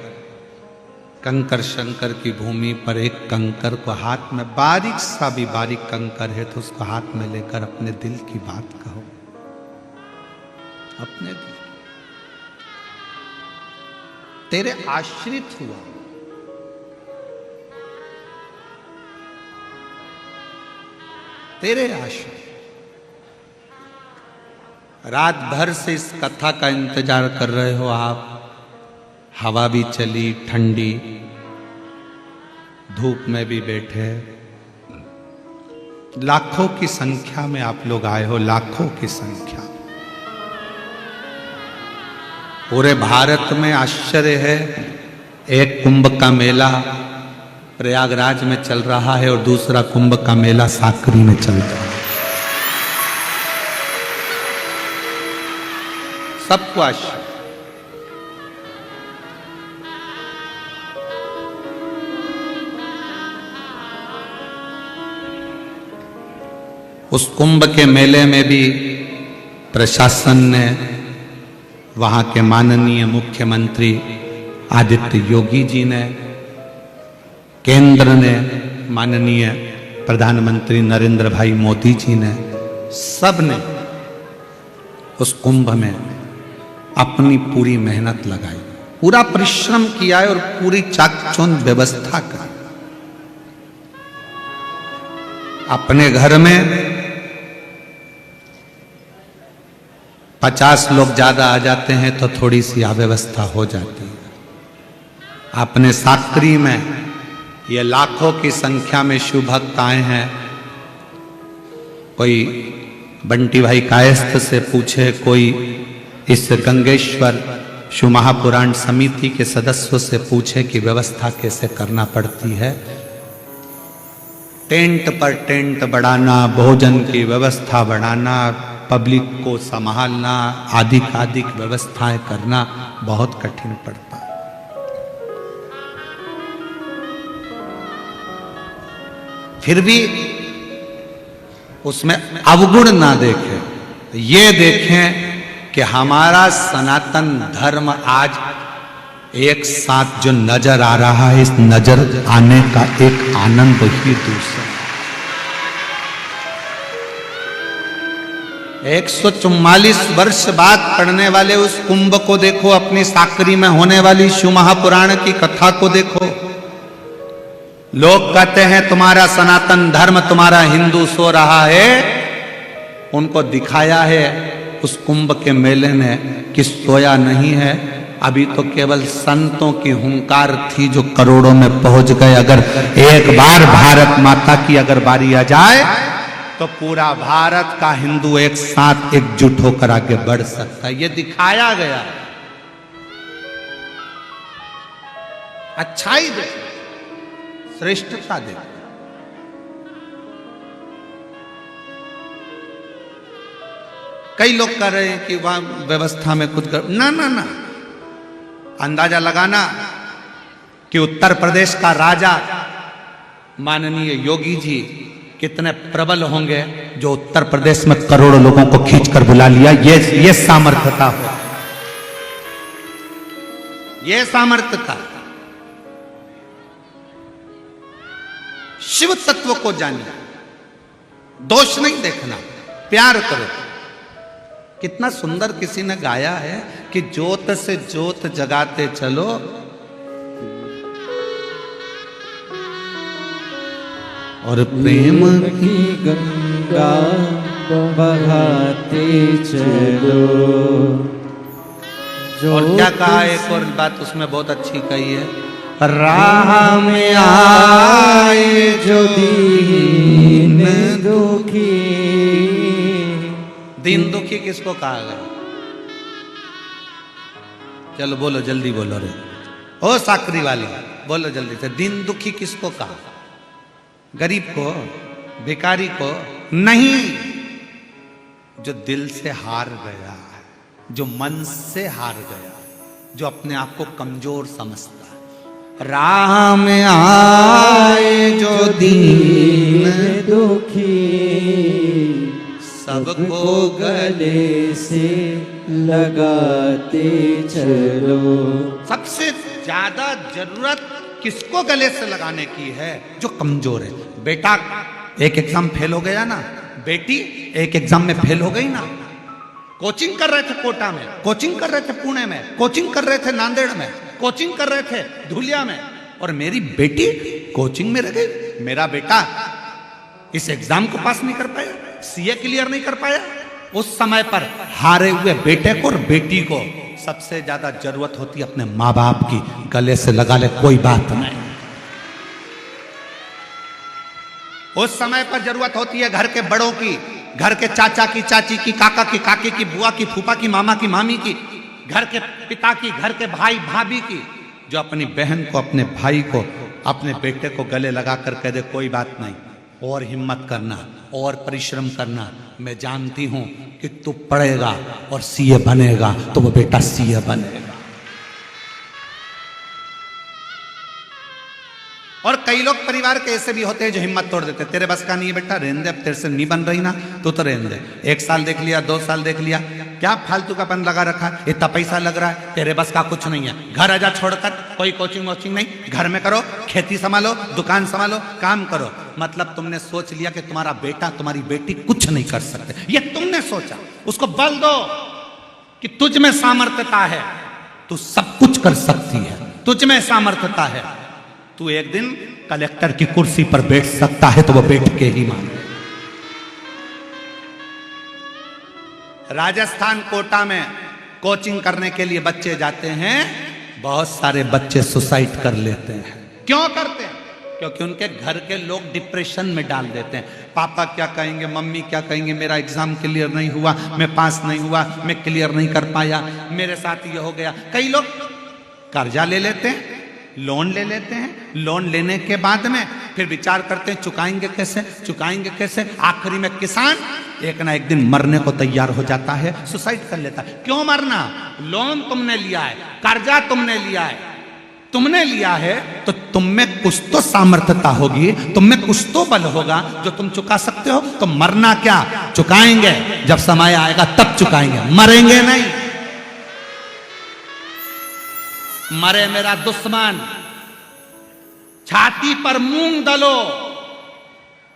कंकर शंकर की भूमि पर एक कंकर को हाथ में, बारीक सा भी बारीक कंकर है तो उसको हाथ में लेकर अपने दिल की बात कहो। अपने दिल, तेरे आश्रित हुआ, तेरे आश्रित। रात भर से इस कथा का इंतजार कर रहे हो आप। हवा भी चली ठंडी, धूप में भी बैठे, लाखों की संख्या में आप लोग आए हो, लाखों की संख्या। पूरे भारत में आश्चर्य है, एक कुंभ का मेला प्रयागराज में चल रहा है और दूसरा कुंभ का मेला साकरी में चल रहा है। सबको आश्चर्य। उस कुंभ के मेले में भी प्रशासन ने, वहां के माननीय मुख्यमंत्री आदित्य योगी जी ने, केंद्र ने माननीय प्रधानमंत्री नरेंद्र भाई मोदी जी ने, सब ने उस कुंभ में अपनी पूरी मेहनत लगाई, पूरा परिश्रम किया है और पूरी चाकचौंध व्यवस्था करी। अपने घर में 50 लोग ज्यादा आ जाते हैं तो थोड़ी सी अव्यवस्था हो जाती है। अपने साकरी में ये लाखों की संख्या में शिव भक्त आए हैं। कोई बंटी भाई कायस्थ से पूछे, कोई इस गंगेश्वर शिव महापुराण समिति के सदस्यों से पूछे कि व्यवस्था कैसे करना पड़ती है। टेंट पर टेंट बढ़ाना, भोजन की व्यवस्था बढ़ाना, पब्लिक को संभालना, आदि व्यवस्थाएं करना बहुत कठिन पड़ता है। फिर भी उसमें अवगुण ना देखें, ये देखें कि हमारा सनातन धर्म आज एक साथ जो नजर आ रहा है, इस नजर आने का एक आनंद ही दूसरा। 144 वर्ष बाद पढ़ने वाले उस कुंभ को देखो, अपनी साकरी में होने वाली शिव महापुराण की कथा को देखो। लोग कहते हैं तुम्हारा सनातन धर्म, तुम्हारा हिंदू सो रहा है। उनको दिखाया है उस कुंभ के मेले ने कि सोया नहीं है। अभी तो केवल संतों की हुंकार थी जो करोड़ों में पहुंच गए। अगर एक बार भारत माता की अगर बारी आ जाए तो पूरा भारत का हिंदू एक साथ एकजुट होकर आगे बढ़ सकता है। ये दिखाया गया। अच्छाई देखो, श्रेष्ठता देखो। कई लोग कह रहे हैं कि वहां व्यवस्था में कुछ कर, ना ना ना, अंदाजा लगाना कि उत्तर प्रदेश का राजा माननीय योगी जी कितने प्रबल होंगे जो उत्तर प्रदेश में करोड़ों लोगों को खींचकर बुला लिया। ये सामर्थ्यता हो, ये सामर्थ्यता। शिव तत्व को जानिए, दोष नहीं देखना, प्यार करो। कितना सुंदर किसी ने गाया है कि ज्योत से ज्योत जगाते चलो, और प्रेम की गंगा बहाते चलो। और क्या कहा, एक और बात उसमें बहुत अच्छी कही है, राह में आए जो दीन दुखी। दीन दुखी किसको कहा गया? चलो बोलो, जल्दी बोलो रे। ओ साकरी वाली, बोलो जल्दी से, दीन दुखी किसको कहा? गरीब को, भिखारी को नहीं, जो दिल से हार गया, जो मन से हार गया, जो अपने आप को कमजोर समझता है। राह में आए जो दीन दुखी, सबको गले से लगाते चलो। सबसे ज्यादा जरूरत किसको गले से लगाने की है? जो कमजोर है। बेटा एक एग्जाम फेल हो गया ना, बेटी एक एग्जाम में फेल हो गई ना, कोचिंग कर रहे थे कोटा में, कोचिंग कर रहे थे पुणे में, कोचिंग कर रहे थे नांदेड़ में, कोचिंग कर रहे थे धुलिया में, और मेरी बेटी कोचिंग में रह गई। मेरा बेटा इस एग्जाम को पास नहीं कर पाया, सीए क्लियर नहीं कर पाया। उस समय पर हारे हुए बेटे को और बेटी को सबसे ज्यादा जरूरत होती है अपने माँ बाप की। गले से लगा ले, कोई बात नहीं। उस समय पर जरूरत होती है घर के बड़ों की, घर के चाचा की, चाची की, काका की, काके की, बुआ की, फूफा की, मामा की, मामी की, घर के पिता की, घर के भाई भाभी की, जो अपनी बहन को, अपने भाई को, अपने बेटे को गले लगा कर कह दे कोई बात नहीं, और हिम्मत करना, और परिश्रम करना। मैं जानती हूं कि तू पढ़ेगा और सीए बनेगा, तो वो बेटा सीए बनेगा। और कई लोग परिवार के ऐसे भी होते हैं जो हिम्मत तोड़ देते, तेरे बस का नहीं है बेटा, रहने दे, अब तेरे से नहीं बन रही ना, तो रहने दे। 1 साल देख लिया, 2 साल देख लिया, क्या फालतू का पन लगा रखा, इतना पैसा लग रहा है, तेरे बस का कुछ नहीं है, घर आजा छोड़कर, कोई कोचिंग वोचिंग नहीं, घर में करो, खेती संभालो, दुकान संभालो, काम करो। मतलब तुमने सोच लिया कि तुम्हारा बेटा, तुम्हारी बेटी कुछ नहीं कर सकते, ये तुमने सोचा। उसको बल दो कि तुझ में सामर्थ्यता है, तू सब कुछ कर सकती है, तुझ में सामर्थ्यता है, तू एक दिन कलेक्टर की कुर्सी पर बैठ सकता है, तो वो बैठ के ही मान। राजस्थान कोटा में कोचिंग करने के लिए बच्चे जाते हैं, बहुत सारे बच्चे सुसाइड कर लेते हैं। क्यों करते हैं? क्योंकि उनके घर के लोग डिप्रेशन में डाल देते हैं। पापा क्या कहेंगे, मम्मी क्या कहेंगे, मेरा एग्जाम क्लियर नहीं हुआ, मैं पास नहीं हुआ, मैं क्लियर नहीं कर पाया, मेरे साथ ये हो गया। कई लोग कर्जा ले लेते हैं, लोन ले लेते हैं, लोन लेने के बाद में फिर विचार करते हैं चुकाएंगे कैसे, चुकाएंगे कैसे। आखिरी में किसान एक ना एक दिन मरने को तैयार हो जाता है, सुसाइड कर लेता है। क्यों मरना? लोन तुमने लिया है, कर्जा तुमने लिया है, तुमने लिया है तो तुम में कुछ तो सामर्थ्यता होगी, तुम में कुछ तो बल होगा जो तुम चुका सकते हो। तो मरना क्या, चुकाएंगे, जब समय आएगा तब चुकाएंगे, मरेंगे नहीं। मरे मेरा दुश्मन, छाती पर मूंग दलो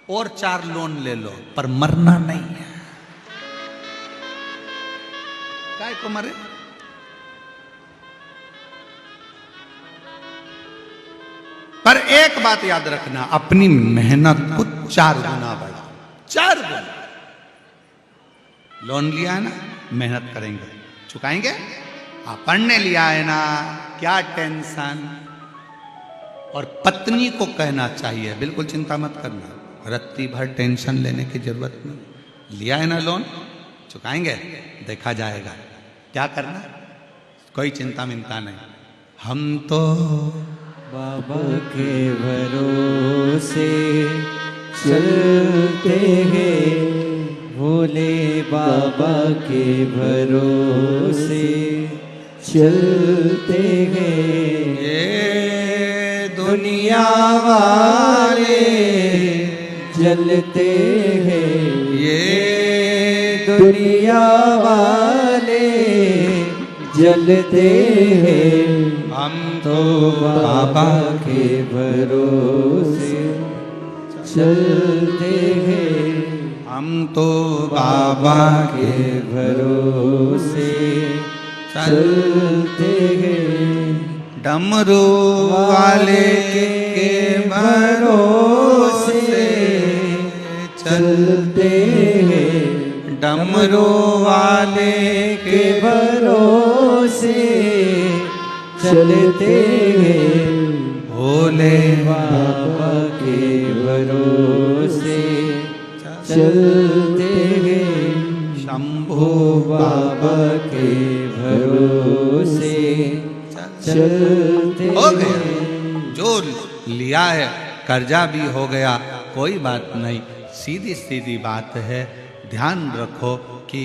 और 4 लोन ले लो, पर मरना नहीं है। काय को मरे? पर एक बात याद रखना, अपनी मेहनत को 4 गुना बढ़ाओ, 4 गुना। लोन लिया है ना, मेहनत करेंगे, चुकाएंगे। पढ़ने लिया है ना, क्या टेंशन। और पत्नी को कहना चाहिए बिल्कुल चिंता मत करना, रत्ती भर टेंशन लेने की जरूरत नहीं। लिया है ना लोन, चुकाएंगे, देखा जाएगा। क्या करना, कोई चिंता मिंता नहीं। हम तो बाबा के भरोसे चलते हैं, भोले बाबा के भरोसे चलते हैं। ये दुनिया वाले जलते हैं, ये दुनिया वाले जलते हैं। हम तो बाबा के भरोसे चलते हैं, हम तो बाबा के भरोसे चलते हैं। डमरू वाले के भरोसे चलते हैं, डमरू वाले के भरोसे चलते हैं। भोले बाबा के भरोसे चलते हैं, शंभू बाबा के भरोसे चलते हो गया। हैं। जो लिया है कर्जा भी हो गया, कोई बात नहीं, सीधी सीधी बात है। ध्यान रखो कि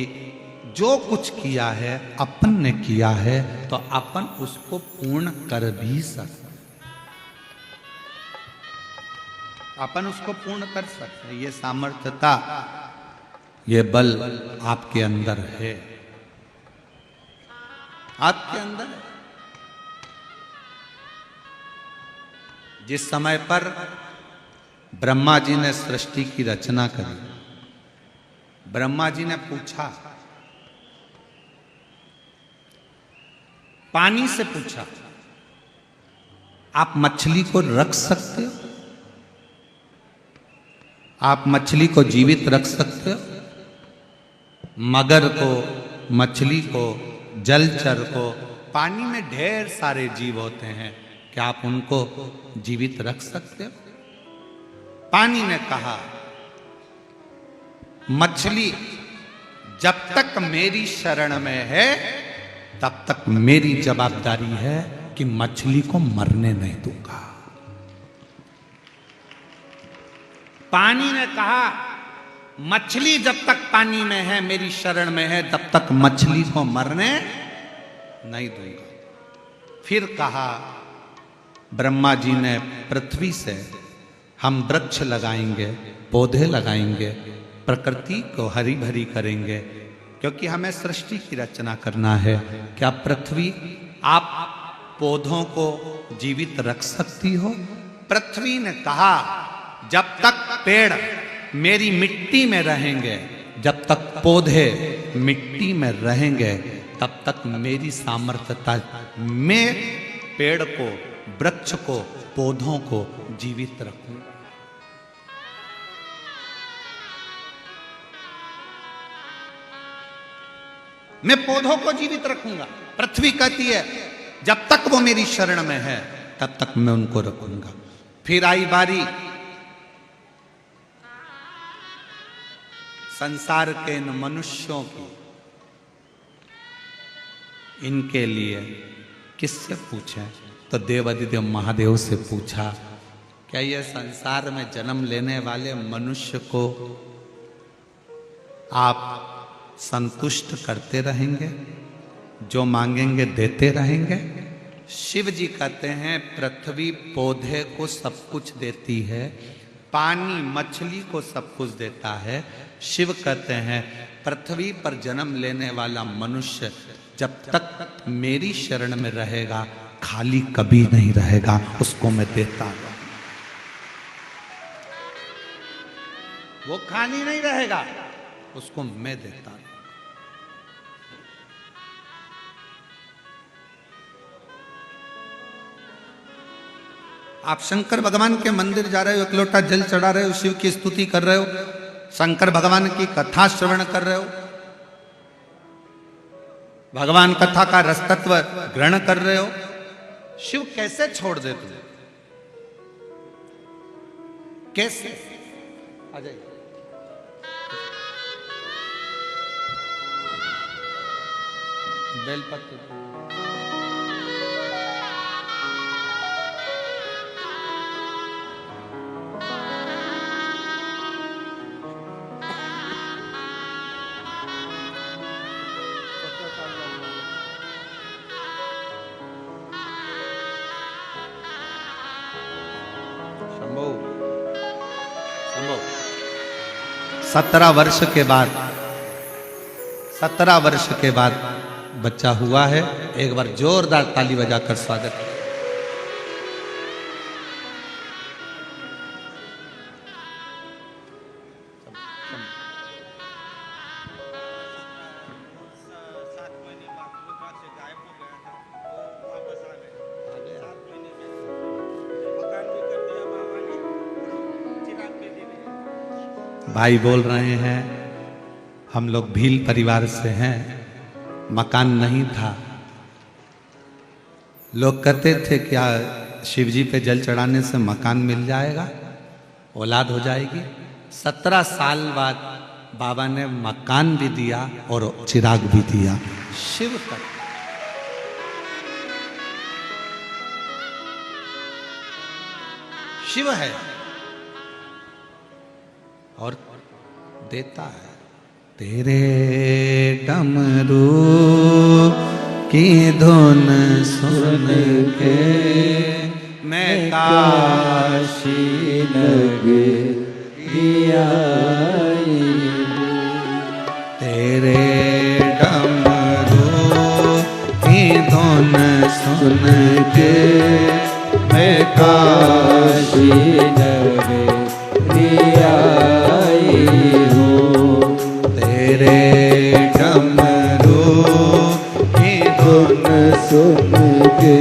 जो कुछ किया है अपन ने किया है, तो अपन उसको पूर्ण कर भी सकते, अपन उसको पूर्ण कर सकते हैं। ये सामर्थ्यता, ये बल आपके अंदर है, आपके अंदर है। जिस समय पर ब्रह्मा जी ने सृष्टि की रचना करी, ब्रह्मा जी ने पूछा, पानी से पूछा, आप मछली को रख सकते हो? आप मछली को जीवित रख सकते हो? मगर को, मछली को, जलचर को, पानी में ढेर सारे जीव होते हैं, क्या आप उनको जीवित रख सकते हो? पानी ने कहा, मछली जब तक मेरी शरण में है तब तक मेरी जवाबदारी है कि मछली को मरने नहीं दूंगा। पानी ने कहा, मछली जब तक पानी में है, मेरी शरण में है, तब तक मछली को मरने नहीं दूंगा। फिर कहा ब्रह्मा जी ने, पृथ्वी से हम वृक्ष लगाएंगे, पौधे लगाएंगे, प्रकृति को हरी भरी करेंगे, क्योंकि हमें सृष्टि की रचना करना है। क्या पृथ्वी आप पौधों को जीवित रख सकती हो? पृथ्वी ने कहा, जब तक पेड़ मेरी मिट्टी में रहेंगे, जब तक पौधे मिट्टी में रहेंगे, तब तक मेरी सामर्थ्यता, मैं पेड़ को, वृक्ष को, पौधों को जीवित रखूं। मैं पौधों को जीवित रखूंगा। पृथ्वी कहती है, जब तक वो मेरी शरण में है तब तक मैं उनको रखूंगा। फिर आई बारी संसार के इन मनुष्यों की, इनके लिए किससे पूछें? तो देवाधिदेव महादेव से पूछा, क्या ये संसार में जन्म लेने वाले मनुष्य को आप संतुष्ट करते रहेंगे, जो मांगेंगे देते रहेंगे? शिव जी कहते हैं, पृथ्वी पौधे को सब कुछ देती है, पानी मछली को सब कुछ देता है। शिव कहते हैं, पृथ्वी पर जन्म लेने वाला मनुष्य जब तक मेरी शरण में रहेगा, खाली कभी नहीं रहेगा, उसको मैं देता हूं। वो खाली नहीं रहेगा, उसको मैं देता हूं। आप शंकर भगवान के मंदिर जा रहे हो, एक लोटा जल चढ़ा रहे हो, शिव की स्तुति कर रहे हो, शंकर भगवान की कथा श्रवण कर रहे हो, भगवान कथा का रसतत्व ग्रहण कर रहे हो, शिव कैसे छोड़ दे तुझे? कैसे? आ जाइए। बेलपत्र संभव 17 वर्ष के बाद, 17 वर्ष के बाद बच्चा हुआ है। एक बार जोरदार ताली बजाकर स्वागत। भाई बोल रहे हैं, हम लोग भील परिवार से हैं, मकान नहीं था। लोग कहते थे क्या शिव जी पे जल चढ़ाने से मकान मिल जाएगा, औलाद हो जाएगी। 17 साल बाद बाबा ने मकान भी दिया और चिराग भी दिया। शिव का शिव है। और देता है। तेरे डमरू की धुन सुन के मैं काशी नगरी आई। तेरे डमरू की धुन सुन के मैं काशी नगरी आई हूँ। तेरे डमरू की धुन सुन के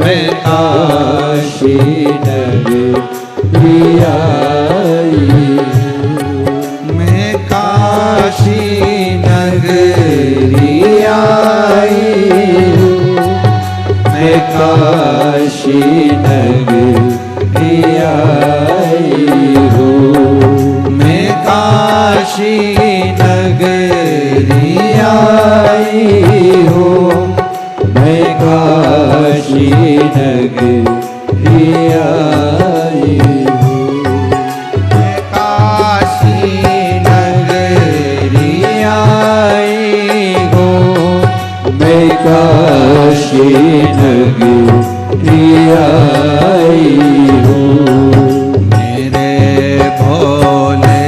मैं काशी नगरी आई हूँ। मैं काशी नगरी आई हूँ। मैं काशी नगरी आई हूँ। मैं काशी नगरी आई हूँ। मैं काशी नगरी आई हूँ। मैं काशी नगरी आई हूँ। मैं काशी नगरी आई हूँ। मेरे भोले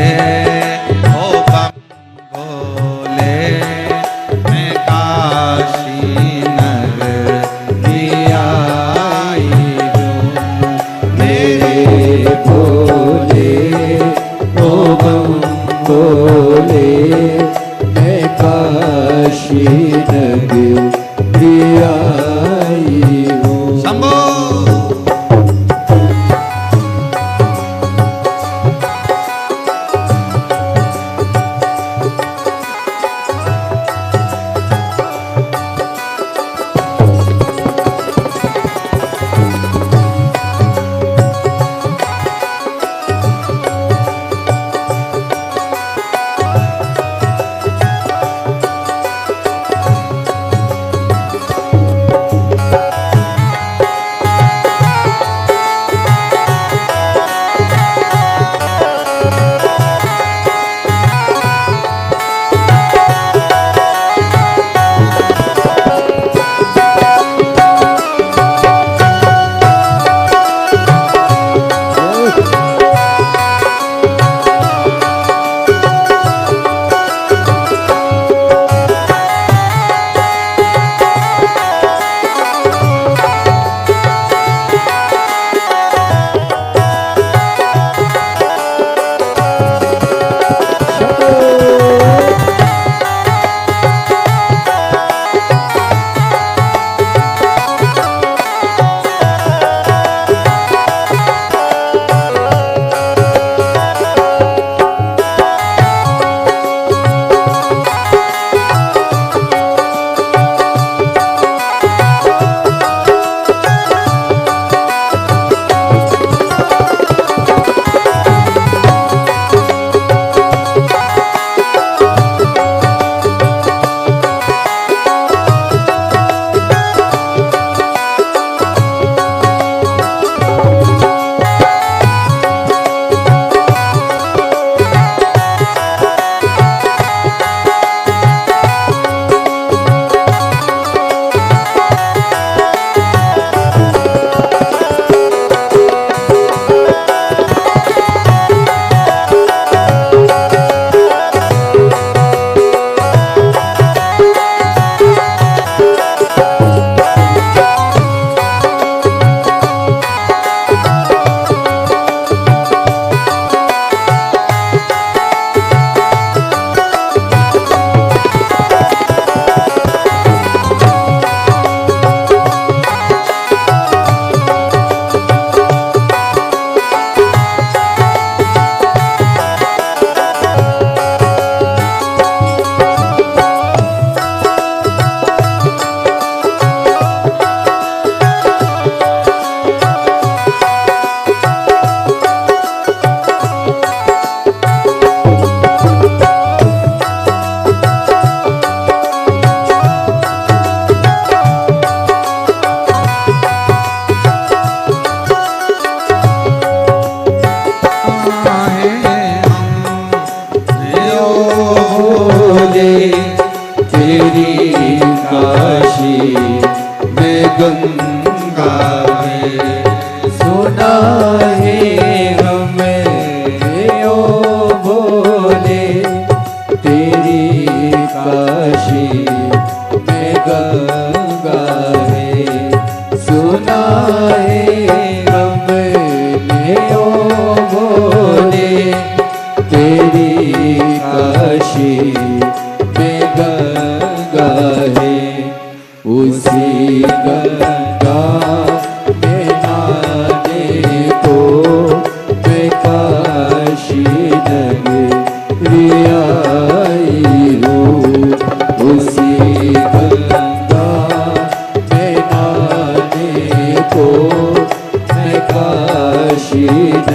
ओ बम भोले मैं काशी नगरी आई हूँ। मेरे भोले ओ बम भोले मैं काशी नगरी आई हूँ। शंभो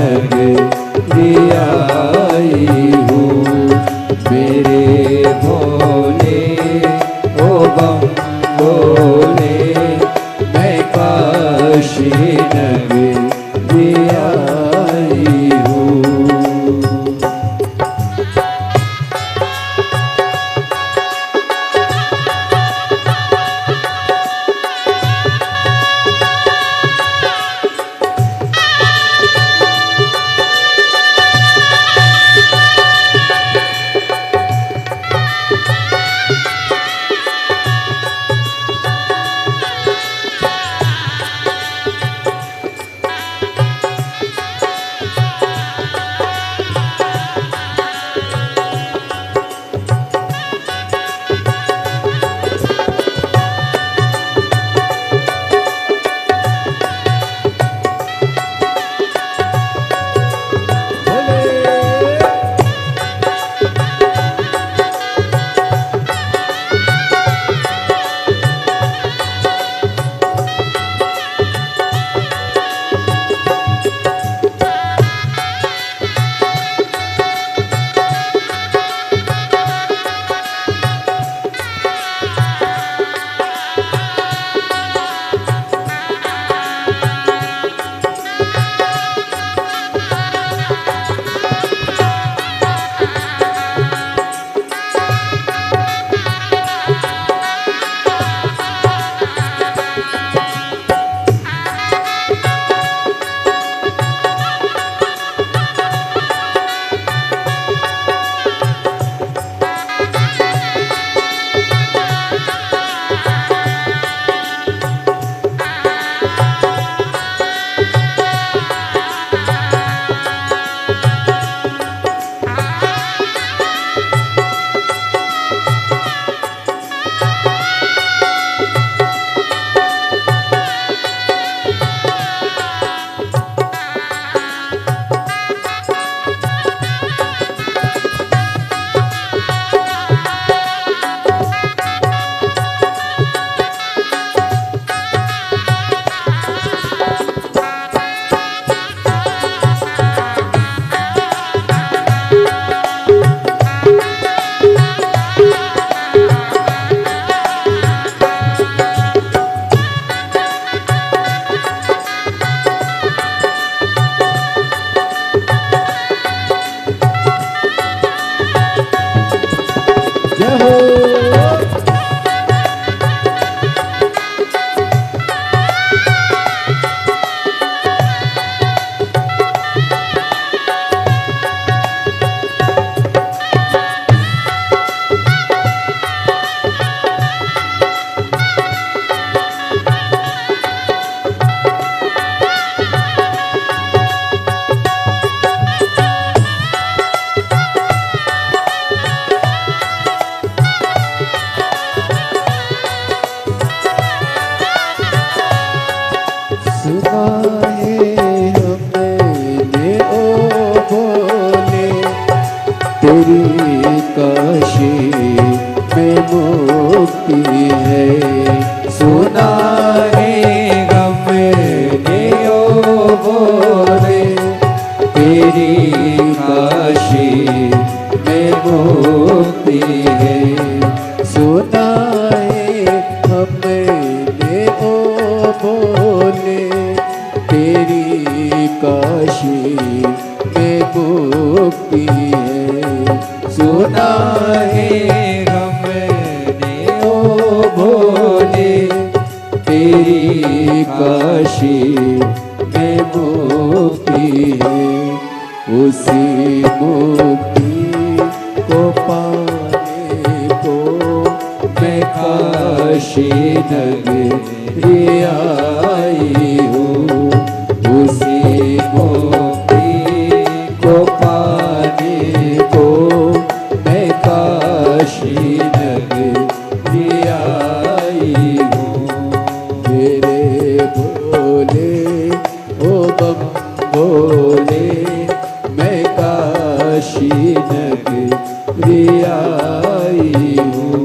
नगरी आई हूँ। मेरे भोले ओ बम भोले, मैं काशी नगरी आई हूँ। तेरी काशी में मुक्ति है। सुना है गम ने ओ बोले, तेरी काशी में मुक्ति है। सुना है हमने ओ बोले, तेरी काशी में मुक्ति है। सुना है हमने ओ भोले, तेरी काशी में मुक्ति है। उसी मुक्ति को पाने को मैं काशी नगरी आई हूँ। उसी मुक्ति को पाने को मैं काशी नगरी आई हूँ। मेरे भोले ओ बम भोले, मैं काशी नगरी आई हूँ।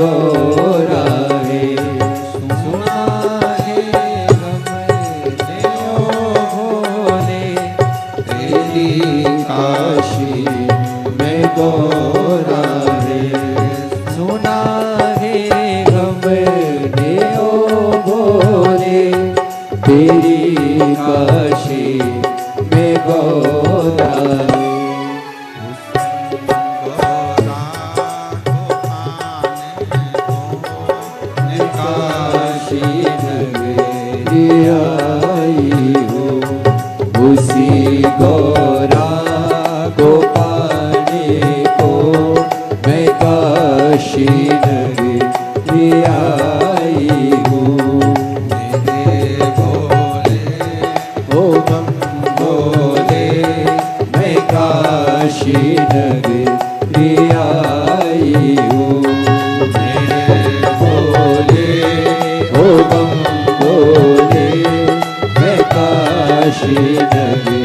गौरा है। सुना है हमने ओ भोले, तेरी काशी में गौरा है। सुना है हमने ओ भोले, तेरी काशी में गौरा है। काशी नगरी आई हो, उसी गौरा को पाने को मैं काशी नगरी आई हूँ। मेरे भोले ओ बम भोले, मैं काशी नगरी आई हूँ। मेरे भोले ओ बम भोले, मैं काशी नगरी